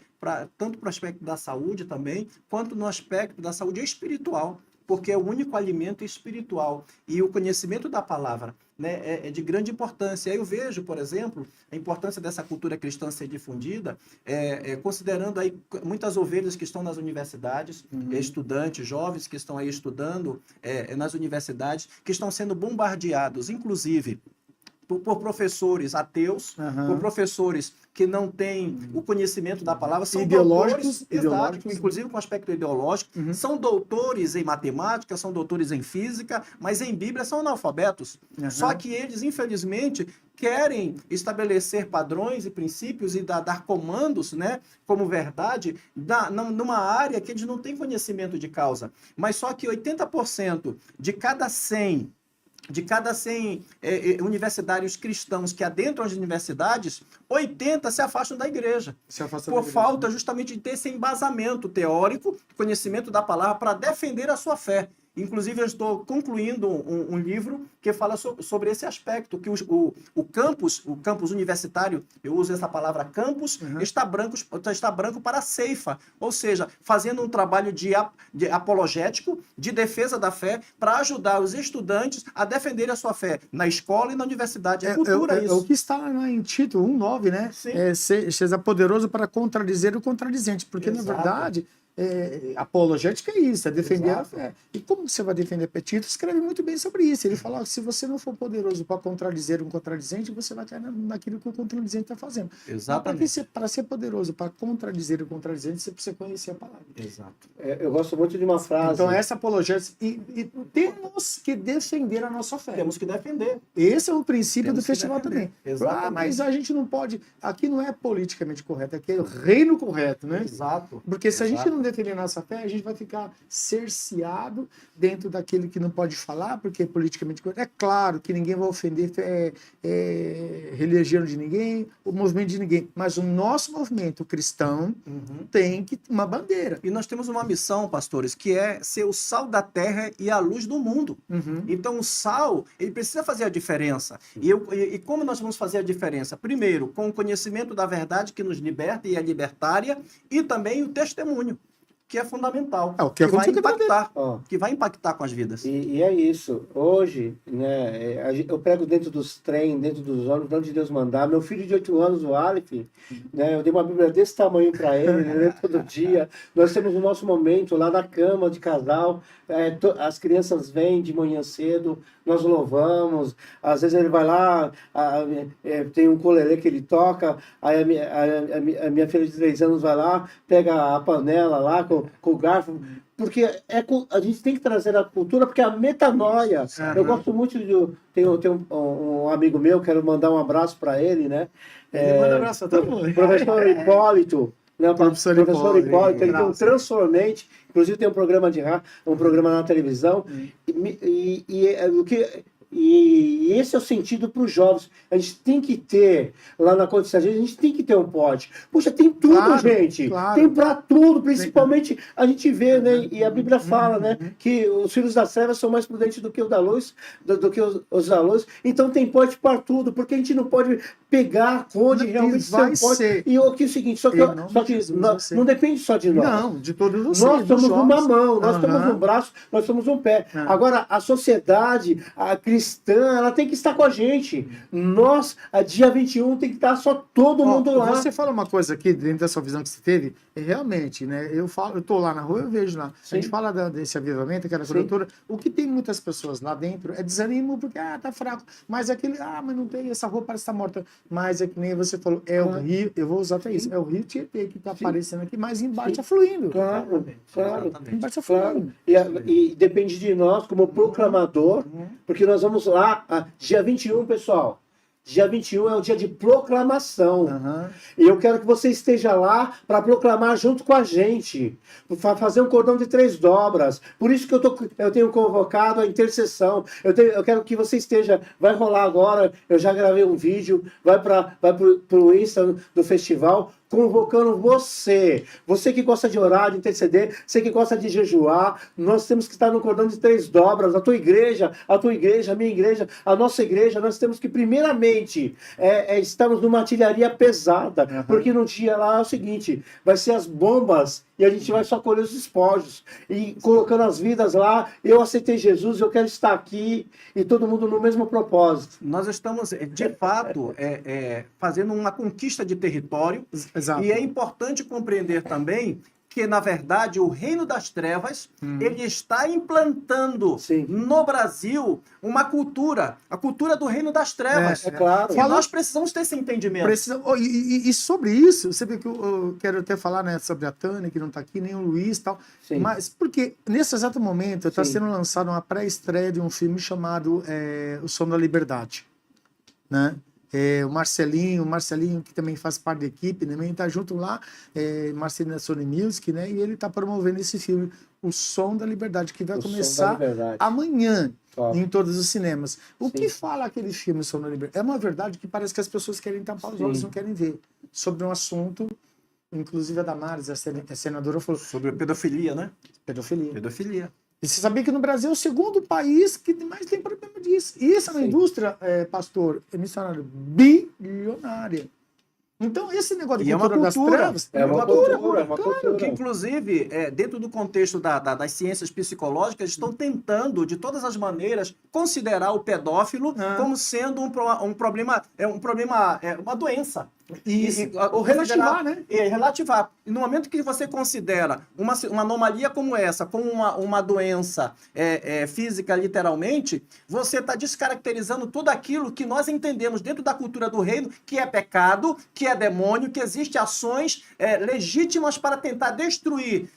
tanto para o aspecto da saúde também, quanto no aspecto da saúde espiritual, porque é o único alimento espiritual. E o conhecimento da palavra, né, é de grande importância. Aí eu vejo, por exemplo, a importância dessa cultura cristã ser difundida, considerando aí muitas ovelhas que estão nas universidades, estudantes, jovens que estão aí estudando nas universidades, que estão sendo bombardeados, inclusive, por professores ateus, por professores que não têm o conhecimento da palavra, são doutores, exato, inclusive com aspecto ideológico, são doutores em matemática, são doutores em física, mas em Bíblia são analfabetos. Só que eles, infelizmente, querem estabelecer padrões e princípios e dar comandos, né, como verdade, numa área que eles não têm conhecimento de causa. Mas só que 80% de cada 100 universitários cristãos que adentram as universidades, 80 se afastam da igreja. Por falta justamente de ter esse embasamento teórico, conhecimento da palavra para defender a sua fé. Inclusive, eu estou concluindo um livro que fala sobre esse aspecto, que o campus universitário, eu uso essa palavra campus, está branco para a ceifa, ou seja, fazendo um trabalho de apologético, de defesa da fé, para ajudar os estudantes a defender a sua fé na escola e na universidade. É cultura isso. É o que está lá em Tito 1:9, né? Sim. Seja poderoso para contradizer o contradizente, porque, Exato. na verdade... apologética é isso, é defender Exato. a fé. E como você vai defender? Tito escreve muito bem sobre isso. Ele fala que se você não for poderoso para contradizer um contradizente, você vai cair naquilo que o contradizente está fazendo. Exatamente. Para ser poderoso, para contradizer o contradizente, você precisa conhecer a palavra. Exato. Eu gosto muito de uma frase. Então, essa apologética. E temos que defender a nossa fé. Temos que defender. Esse é o princípio Temos do festival que defender. também. Exatamente. Mas a gente não pode. Aqui não é politicamente correto, aqui é o reino correto, né? Exato. Porque se a gente Exato. não defender a nossa fé, a gente vai ficar cerceado dentro daquele que não pode falar, porque é politicamente correto. É claro que ninguém vai ofender religião de ninguém, o movimento de ninguém. Mas o nosso movimento cristão tem que uma bandeira. E nós temos uma missão, pastores, que é ser o sal da terra e a luz do mundo. Então, o sal, ele precisa fazer a diferença. E como nós vamos fazer a diferença? Primeiro, com o conhecimento da verdade que nos liberta e é libertária, e também o testemunho, que é fundamental, o que vai impactar, Ó. que vai impactar com as vidas. E é isso. Hoje, né, eu prego dentro dos trens, dentro dos ônibus, onde Deus mandar. Meu filho de 8 anos, o Aleph, né, eu dei uma Bíblia desse tamanho para ele, ele lê todo dia. Nós temos o nosso momento lá na cama de casal. As crianças vêm de manhã cedo, nós louvamos. Às vezes ele vai lá, tem um ukulele que ele toca, aí a minha filha de 3 anos vai lá, pega a panela lá com o garfo, porque a gente tem que trazer a cultura, porque a metanoia, eu gosto muito tem um amigo meu, quero mandar um abraço para ele, né? Manda um abraço a todo mundo. Professor Hipólito, né? Professor Hipólito, ele tem um Transformante, inclusive tem um programa um programa na televisão, e esse é o sentido para os jovens. A gente tem que ter, lá na Conta a gente tem que ter um pote. Poxa, tem tudo, Claro, gente. claro. Tem para tudo, principalmente a gente vê, né? E a Bíblia fala, né? Que os filhos das trevas são mais prudentes do que os da luz, do que os da luz. Então tem pote para tudo, porque a gente não pode pegar onde realmente vai ser um pote. ser. E o que é o seguinte, só que não depende só de nós. Não, de todos os Nós somos uma mão, nós somos um braço, nós somos um pé. Agora, a sociedade, a cristã, cristã, ela tem que estar com a gente. Nós, a dia 21, tem que estar só todo mundo lá. Você fala uma coisa aqui, dentro dessa visão que você teve, realmente, né? Eu tô lá na rua, eu vejo lá. Sim. A gente fala desse avivamento, aquela Sim. cobertura. O que tem muitas pessoas lá dentro é desânimo, porque, tá fraco. Mas aquele, mas não tem, essa roupa parece estar morta. Mas é que nem você falou, é o rio, eu vou usar até isso, é o rio Tietê que está aparecendo aqui, mas embaixo está fluindo. Claro. Embaixo está fluindo. E depende de nós, como proclamador, porque nós vamos lá, dia 21, pessoal. Dia 21 é o dia de proclamação. E eu quero que você esteja lá para proclamar junto com a gente. Fazer um cordão de 3 dobras. Por isso que eu tenho convocado a intercessão. Eu quero que você esteja. Vai rolar agora. Eu já gravei um vídeo. Vai para o Insta do festival. Convocando você. Você que gosta de orar, de interceder. Você que gosta de jejuar. Nós temos que estar no cordão de 3 dobras. A tua igreja, a minha igreja, a nossa igreja. Nós temos que primeiramente estamos numa artilharia pesada. Porque no dia lá é o seguinte. Vai ser as bombas. E a gente vai só colher os despojos. E colocando as vidas lá. Eu aceitei Jesus. Eu quero estar aqui. E todo mundo no mesmo propósito. Nós estamos, de fato, fazendo uma conquista de território. Exato. E é importante compreender também que, na verdade, o reino das trevas, ele está implantando no Brasil uma cultura, a cultura do reino das trevas. É claro. E nós precisamos ter esse entendimento. E sobre isso, você vê que eu quero até falar, né, sobre a Tânia, que não está aqui, nem o Luiz e tal. Sim. Mas porque nesse exato momento está sendo lançado uma pré-estreia de um filme chamado O Som da Liberdade, né? O Marcelinho, que também faz parte da equipe, também está junto lá, Marcelinho da Sony Music, né? E ele está promovendo esse filme, O Som da Liberdade, que vai começar amanhã em todos os cinemas. O que fala aquele filme, O Som da Liberdade? É uma verdade que parece que as pessoas querem tampar os olhos, não querem ver. Sobre um assunto, inclusive a Damares, a senadora, falou... Sobre pedofilia, né? Pedofilia. E você sabia que no Brasil é o segundo país que mais tem problema disso. E isso é uma indústria, pastor, missionário, bilionária. Então, esse negócio de cultura das trevas... É uma cultura. Que, inclusive, dentro do contexto das ciências psicológicas, estão tentando, de todas as maneiras, considerar o pedófilo como sendo um problema, uma doença. Ou relativar, né? Relativar. E no momento que você considera uma anomalia como essa, como uma doença física, literalmente, você está descaracterizando tudo aquilo que nós entendemos dentro da cultura do reino, que é pecado, que é demônio, que existem ações legítimas para tentar destruir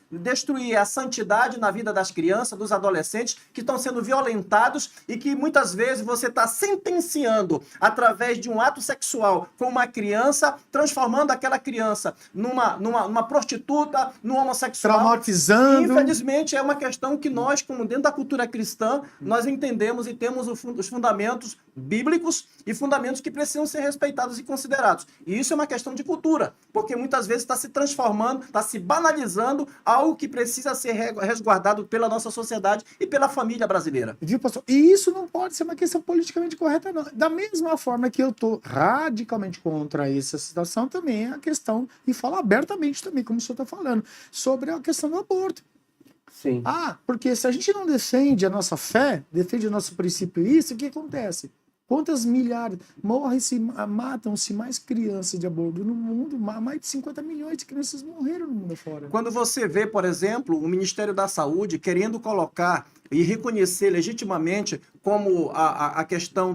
a santidade na vida das crianças, dos adolescentes, que estão sendo violentados e que muitas vezes você está sentenciando através de um ato sexual com uma criança, transformando aquela criança numa prostituta, num homossexual. Traumatizando. E, infelizmente, é uma questão que nós, como dentro da cultura cristã, nós entendemos e temos os fundamentos bíblicos e fundamentos que precisam ser respeitados e considerados. E isso é uma questão de cultura, porque muitas vezes está se transformando, está se banalizando algo que precisa ser resguardado pela nossa sociedade e pela família brasileira. Viu, pastor? E isso não pode ser uma questão politicamente correta, não. Da mesma forma que eu estou radicalmente contra essa situação, também é a questão, e falo abertamente também, como o senhor está falando, sobre a questão do aborto. Sim. Porque se a gente não defende a nossa fé, defende o nosso princípio, isso, o que acontece? Quantas milhares, matam-se mais crianças de aborto no mundo, mais de 50 milhões de crianças morreram no mundo afora. Quando você vê, por exemplo, o Ministério da Saúde querendo colocar e reconhecer legitimamente como a questão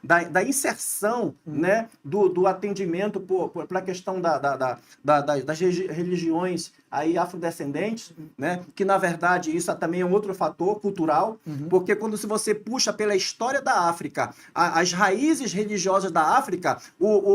da inserção, né, do atendimento para a questão das religiões aí afrodescendentes, né, que na verdade isso também é um outro fator cultural, porque quando você puxa pela história da África, as raízes religiosas da África,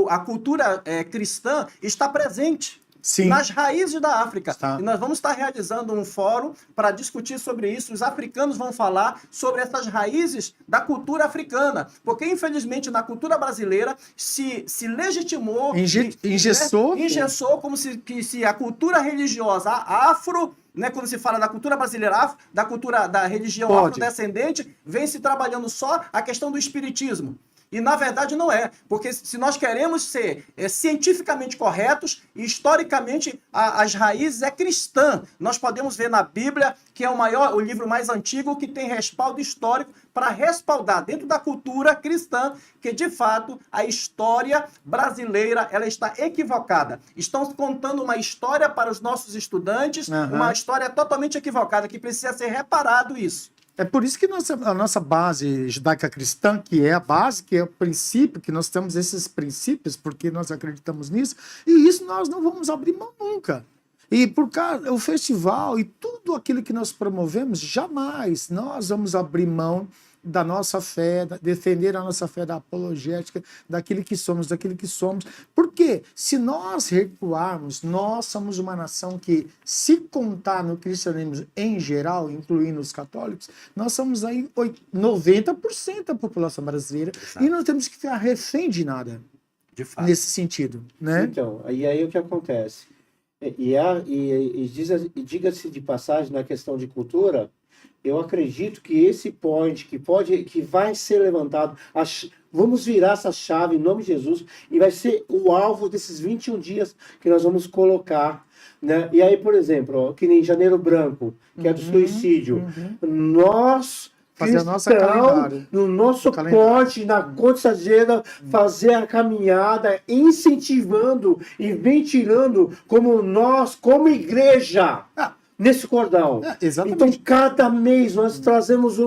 a cultura cristã está presente. Sim. Nas raízes da África. Está. E nós vamos estar realizando um fórum para discutir sobre isso. Os africanos vão falar sobre essas raízes da cultura africana. Porque, infelizmente, na cultura brasileira se legitimou... Engessou como se a cultura religiosa afro... Né, quando se fala da cultura brasileira, da cultura da religião afrodescendente, vem se trabalhando só a questão do espiritismo. E, na verdade, não é. Porque se nós queremos ser cientificamente corretos, e historicamente as raízes é cristã. Nós podemos ver na Bíblia, que é o livro mais antigo, que tem respaldo histórico para respaldar dentro da cultura cristã que, de fato, a história brasileira ela está equivocada. Estão contando uma história para os nossos estudantes, uma história totalmente equivocada, que precisa ser reparado isso. É por isso que a nossa base judaica cristã, que é a base, que é o princípio, que nós temos esses princípios, porque nós acreditamos nisso, e isso nós não vamos abrir mão nunca. E por causa o festival e tudo aquilo que nós promovemos, jamais nós vamos abrir mão da nossa fé, defender a nossa fé da apologética, daquilo que somos. Porque se nós recuarmos, nós somos uma nação que, se contar no cristianismo em geral, incluindo os católicos, nós somos aí 90% da população brasileira. Exato. E não temos que ficar refém de nada. De fato. Nesse sentido, né? Então, e aí o que acontece? Diga-se de passagem, na questão de cultura, eu acredito que esse point que vai ser levantado, vamos virar essa chave em nome de Jesus, e vai ser o alvo desses 21 dias que nós vamos colocar, né? E aí, por exemplo, ó, que nem Janeiro Branco, que é do suicídio, nós fazer a nossa calendário. No nosso ponte, na Conde Sageira, fazer a caminhada, incentivando e ventilando como nós, como igreja, nesse cordão. Exatamente. Então, cada mês nós trazemos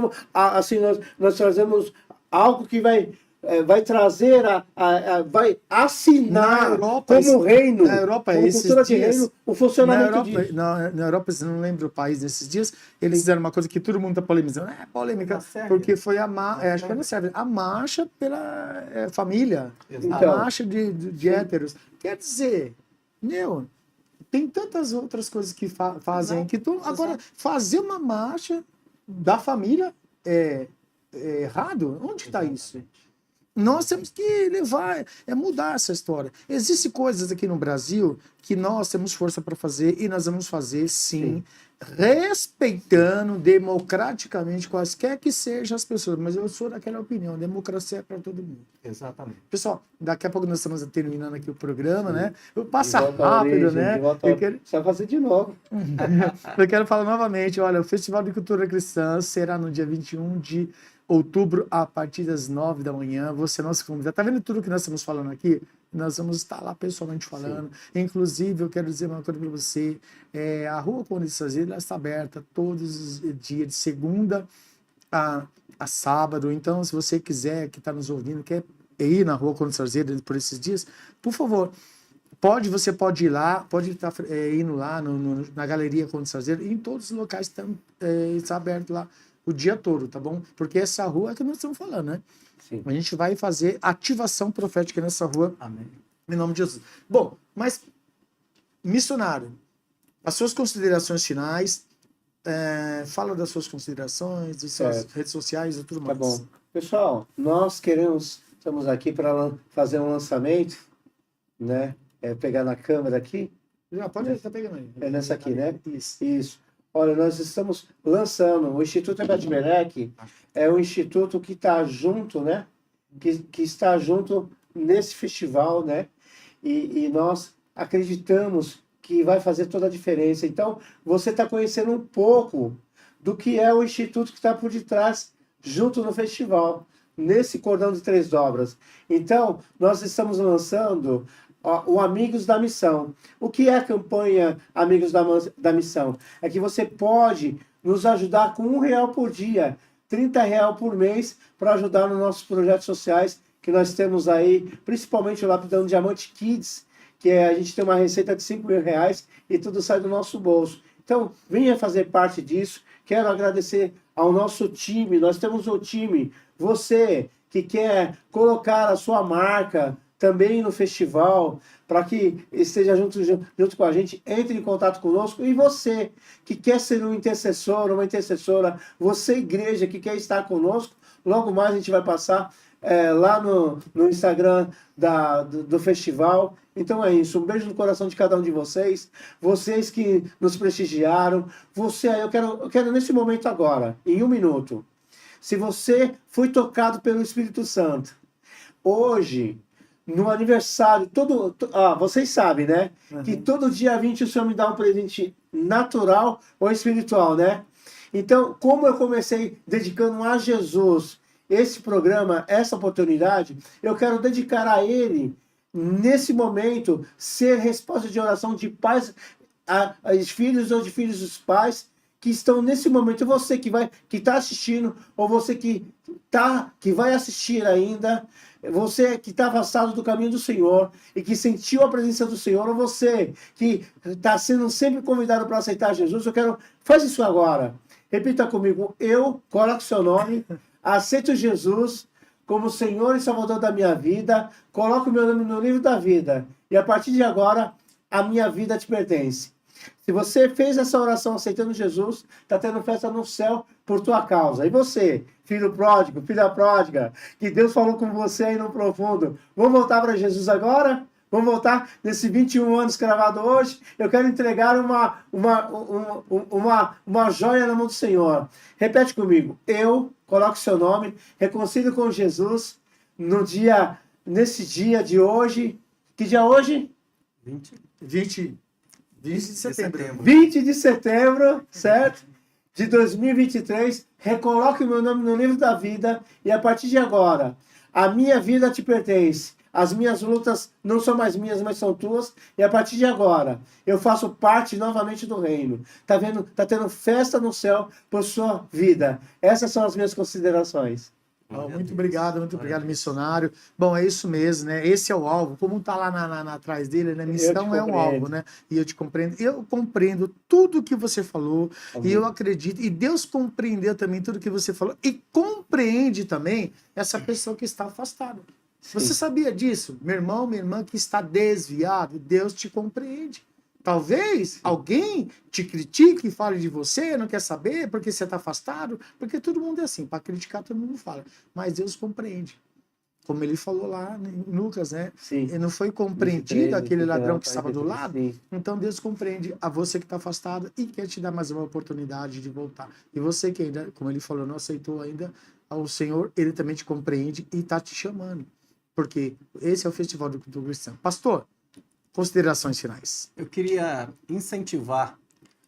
nós trazemos algo que vai trazer, vai assinar como reino, na Europa, como esses cultura de dias, reino, o funcionamento disso. Na Europa, eu não lembro o país desses dias, eles fizeram uma coisa que todo mundo está polemizando. É polêmica, porque foi acho que é na Sérvia, a marcha pela família, a marcha de héteros. Quer dizer, tem tantas outras coisas que fazem que agora, fazer uma marcha da família é errado? Onde está isso? Nós temos que mudar essa história. Existem coisas aqui no Brasil que nós temos força para fazer e nós vamos fazer, sim, respeitando democraticamente quaisquer que sejam as pessoas. Mas eu sou daquela opinião, democracia é para todo mundo. Exatamente. Pessoal, daqui a pouco nós estamos terminando aqui o programa, né? Eu passo rápido, né? Você vai fazer de novo. Eu quero falar novamente, olha, o Festival de Cultura Cristã será no dia 21 de outubro, a partir das 9 da manhã. Você não se convida. Tá vendo tudo que nós estamos falando aqui? Nós vamos estar lá pessoalmente falando. Sim. Inclusive, eu quero dizer uma coisa para você. A Rua Conde de Sazeiro está aberta todos os dias, de segunda a sábado. Então, se você quiser, que está nos ouvindo, quer ir na Rua Conde de Sazeiro por esses dias, por favor, você pode ir lá, pode estar indo lá na Galeria Conde de Sazeiro, em todos os locais está aberto lá o dia todo, tá bom? Porque essa rua é que nós estamos falando, né? Sim. A gente vai fazer ativação profética nessa rua. Amém. Em nome de Jesus. Bom, mas, missionário, as suas considerações finais, fala das suas considerações, das suas redes sociais e tudo mais. Tá bom. Pessoal, nós estamos aqui para fazer um lançamento, né? Pegar na câmera aqui. Já pode estar pegando aí. É nessa aqui, né? Isso. Olha, nós estamos lançando, o Instituto Ebed-Meleque é um instituto que está junto, né? Que está junto nesse festival, né? E nós acreditamos que vai fazer toda a diferença. Então, você está conhecendo um pouco do que é o instituto que está por detrás, junto no festival, nesse cordão de 3 dobras. Então, nós estamos lançando o Amigos da Missão. O que é a campanha Amigos da Missão? É que você pode nos ajudar com R$1 por dia, R$30 por mês, para ajudar nos nossos projetos sociais que nós temos aí, principalmente o Lapidando Diamante Kids, que a gente tem uma receita de R$5.000 e tudo sai do nosso bolso. Então, venha fazer parte disso. Quero agradecer ao nosso time. Nós temos um time. Você que quer colocar a sua marca também no festival, para que esteja junto com a gente, entre em contato conosco. E você que quer ser um intercessor, uma intercessora, você, igreja, que quer estar conosco, logo mais a gente vai passar lá no Instagram do festival. Então é isso, um beijo no coração de cada um de vocês que nos prestigiaram. Eu quero nesse momento agora, em 1 minuto, se você foi tocado pelo Espírito Santo, hoje, no aniversário, vocês sabem, né? Que todo dia 20 o Senhor me dá um presente natural ou espiritual, né? Então, como eu comecei dedicando a Jesus esse programa, essa oportunidade, eu quero dedicar a Ele, nesse momento, ser resposta de oração de pais, a filhos ou de filhos dos pais, que estão nesse momento. Você que está assistindo, ou você que vai assistir ainda, você que está afastado do caminho do Senhor e que sentiu a presença do Senhor, ou você que está sendo sempre convidado para aceitar Jesus, faz isso agora. Repita comigo: eu, coloque seu nome, aceito Jesus como Senhor e Salvador da minha vida, coloco o meu nome no livro da vida, e a partir de agora, a minha vida te pertence. Se você fez essa oração aceitando Jesus, está tendo festa no céu por tua causa. E você, filho pródigo, filha pródiga, que Deus falou com você aí no profundo, vamos voltar para Jesus agora? Vamos voltar nesses 21 anos cravado hoje? Eu quero entregar uma joia na mão do Senhor. Repete comigo: eu, coloque seu nome, reconcilio com Jesus nesse dia de hoje. Que dia é hoje? 20 de setembro. 20 de setembro, certo? De 2023. Recoloque o meu nome no livro da vida. E a partir de agora, a minha vida te pertence. As minhas lutas não são mais minhas, mas são tuas. E a partir de agora, eu faço parte novamente do reino. Tá vendo? Tá tendo festa no céu por sua vida. Essas são as minhas considerações. Muito obrigado, missionário. Bom, é isso mesmo, né? Esse é o alvo. Como tá lá atrás dele, né? Missão é um alvo, né? E eu te compreendo. Eu compreendo tudo que você falou. Amém. E eu acredito. E Deus compreendeu também tudo que você falou. E compreende também essa pessoa que está afastada. Sim. Você sabia disso? Meu irmão, minha irmã que está desviado, Deus te compreende. Talvez alguém te critique e fale de você, não quer saber porque você está afastado, porque todo mundo é assim, para criticar todo mundo fala. Mas Deus compreende. Como ele falou lá em Lucas, né? Sim. Ele não foi compreendido aquele ladrão que estava do lado. Sim. Então Deus compreende a você que está afastado e quer te dar mais uma oportunidade de voltar. E você que ainda, como ele falou, não aceitou ainda ao Senhor, ele também te compreende e está te chamando. Porque esse é o Festival do Cultura Cristã. Pastor, considerações finais. Eu queria incentivar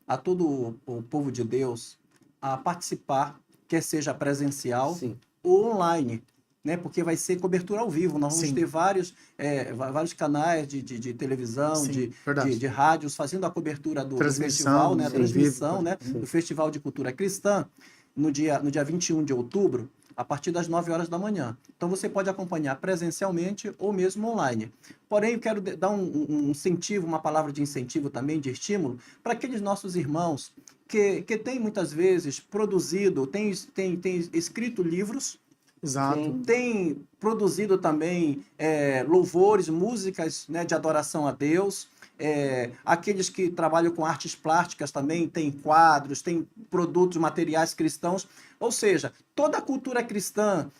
a todo o povo de Deus a participar, quer seja presencial Sim. ou online, né? Porque vai ser cobertura ao vivo. Nós vamos Sim. ter vários canais de televisão, Sim, de rádios fazendo a cobertura do festival, né? A transmissão, né? Do Festival de Cultura Cristã no dia 21 de outubro. A partir das 9 horas da manhã. Então, você pode acompanhar presencialmente ou mesmo online. Porém, eu quero dar um incentivo, uma palavra de incentivo também, de estímulo, para aqueles nossos irmãos que têm, muitas vezes, produzido, têm escrito livros, Exato. Tem produzido também louvores, músicas, né, de adoração a Deus. Aqueles que trabalham com artes plásticas também têm quadros, têm produtos, materiais cristãos. Ou seja, toda a cultura cristã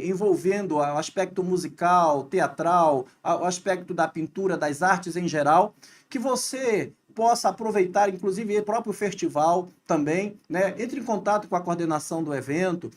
envolvendo o aspecto musical, teatral, o aspecto da pintura, das artes em geral, que você possa aproveitar, inclusive, o próprio festival também, né? Entre em contato com a coordenação do evento,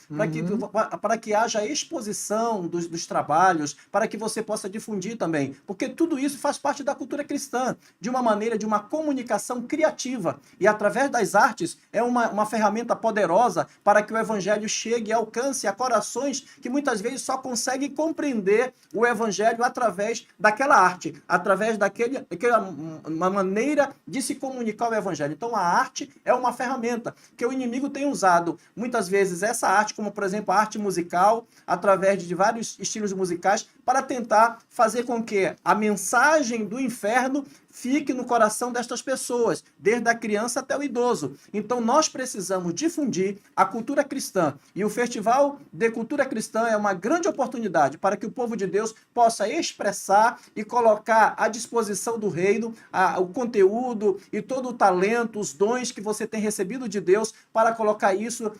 para que haja exposição dos trabalhos, para que você possa difundir também, porque tudo isso faz parte da cultura cristã, de uma maneira, de uma comunicação criativa, e através das artes é uma ferramenta poderosa para que o evangelho chegue e alcance a corações que muitas vezes só conseguem compreender o evangelho através daquela arte, através daquela uma maneira de se comunicar o evangelho. Então, a arte é uma ferramenta que o inimigo tem usado, muitas vezes, essa arte, como, por exemplo, a arte musical, através de vários estilos musicais, para tentar fazer com que a mensagem do inferno fique no coração destas pessoas, desde a criança até o idoso. Então, nós precisamos difundir a cultura cristã. E o Festival de Cultura Cristã é uma grande oportunidade para que o povo de Deus possa expressar e colocar à disposição do reino o conteúdo e todo o talento, os dons que você tem recebido de Deus, para colocar isso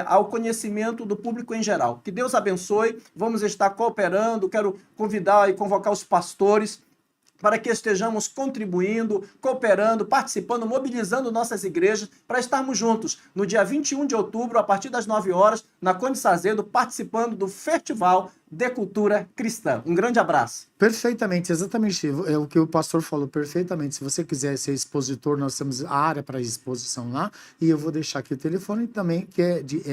ao conhecimento do público em geral. Que Deus abençoe. Vamos estar cooperando. Quero convidar e convocar os pastores para que estejamos contribuindo, cooperando, participando, mobilizando nossas igrejas para estarmos juntos no dia 21 de outubro, a partir das 9 horas, na Conde Sazedo, participando do Festival de Cultura Cristã. Um grande abraço. Perfeitamente, exatamente. É o que o pastor falou, perfeitamente. Se você quiser ser expositor, nós temos a área para exposição lá. E eu vou deixar aqui o telefone também, que é de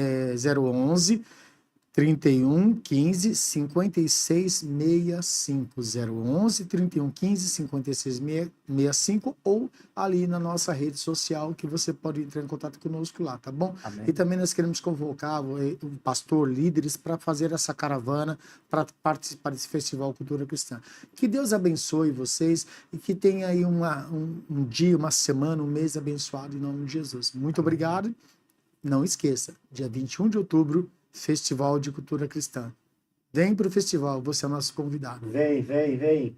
011 31 15 56 65. 011 31 15 56 65, ou ali na nossa rede social, que você pode entrar em contato conosco lá, tá bom? Amém. E também nós queremos convocar o pastor, líderes, para fazer essa caravana, para participar desse Festival Cultura Cristã. Que Deus abençoe vocês e que tenha aí um dia, uma semana, um mês abençoado em nome de Jesus. Muito obrigado. Não esqueça, dia 21 de outubro, Festival de Cultura Cristã. Vem para o festival, você é o nosso convidado. Vem, vem, vem.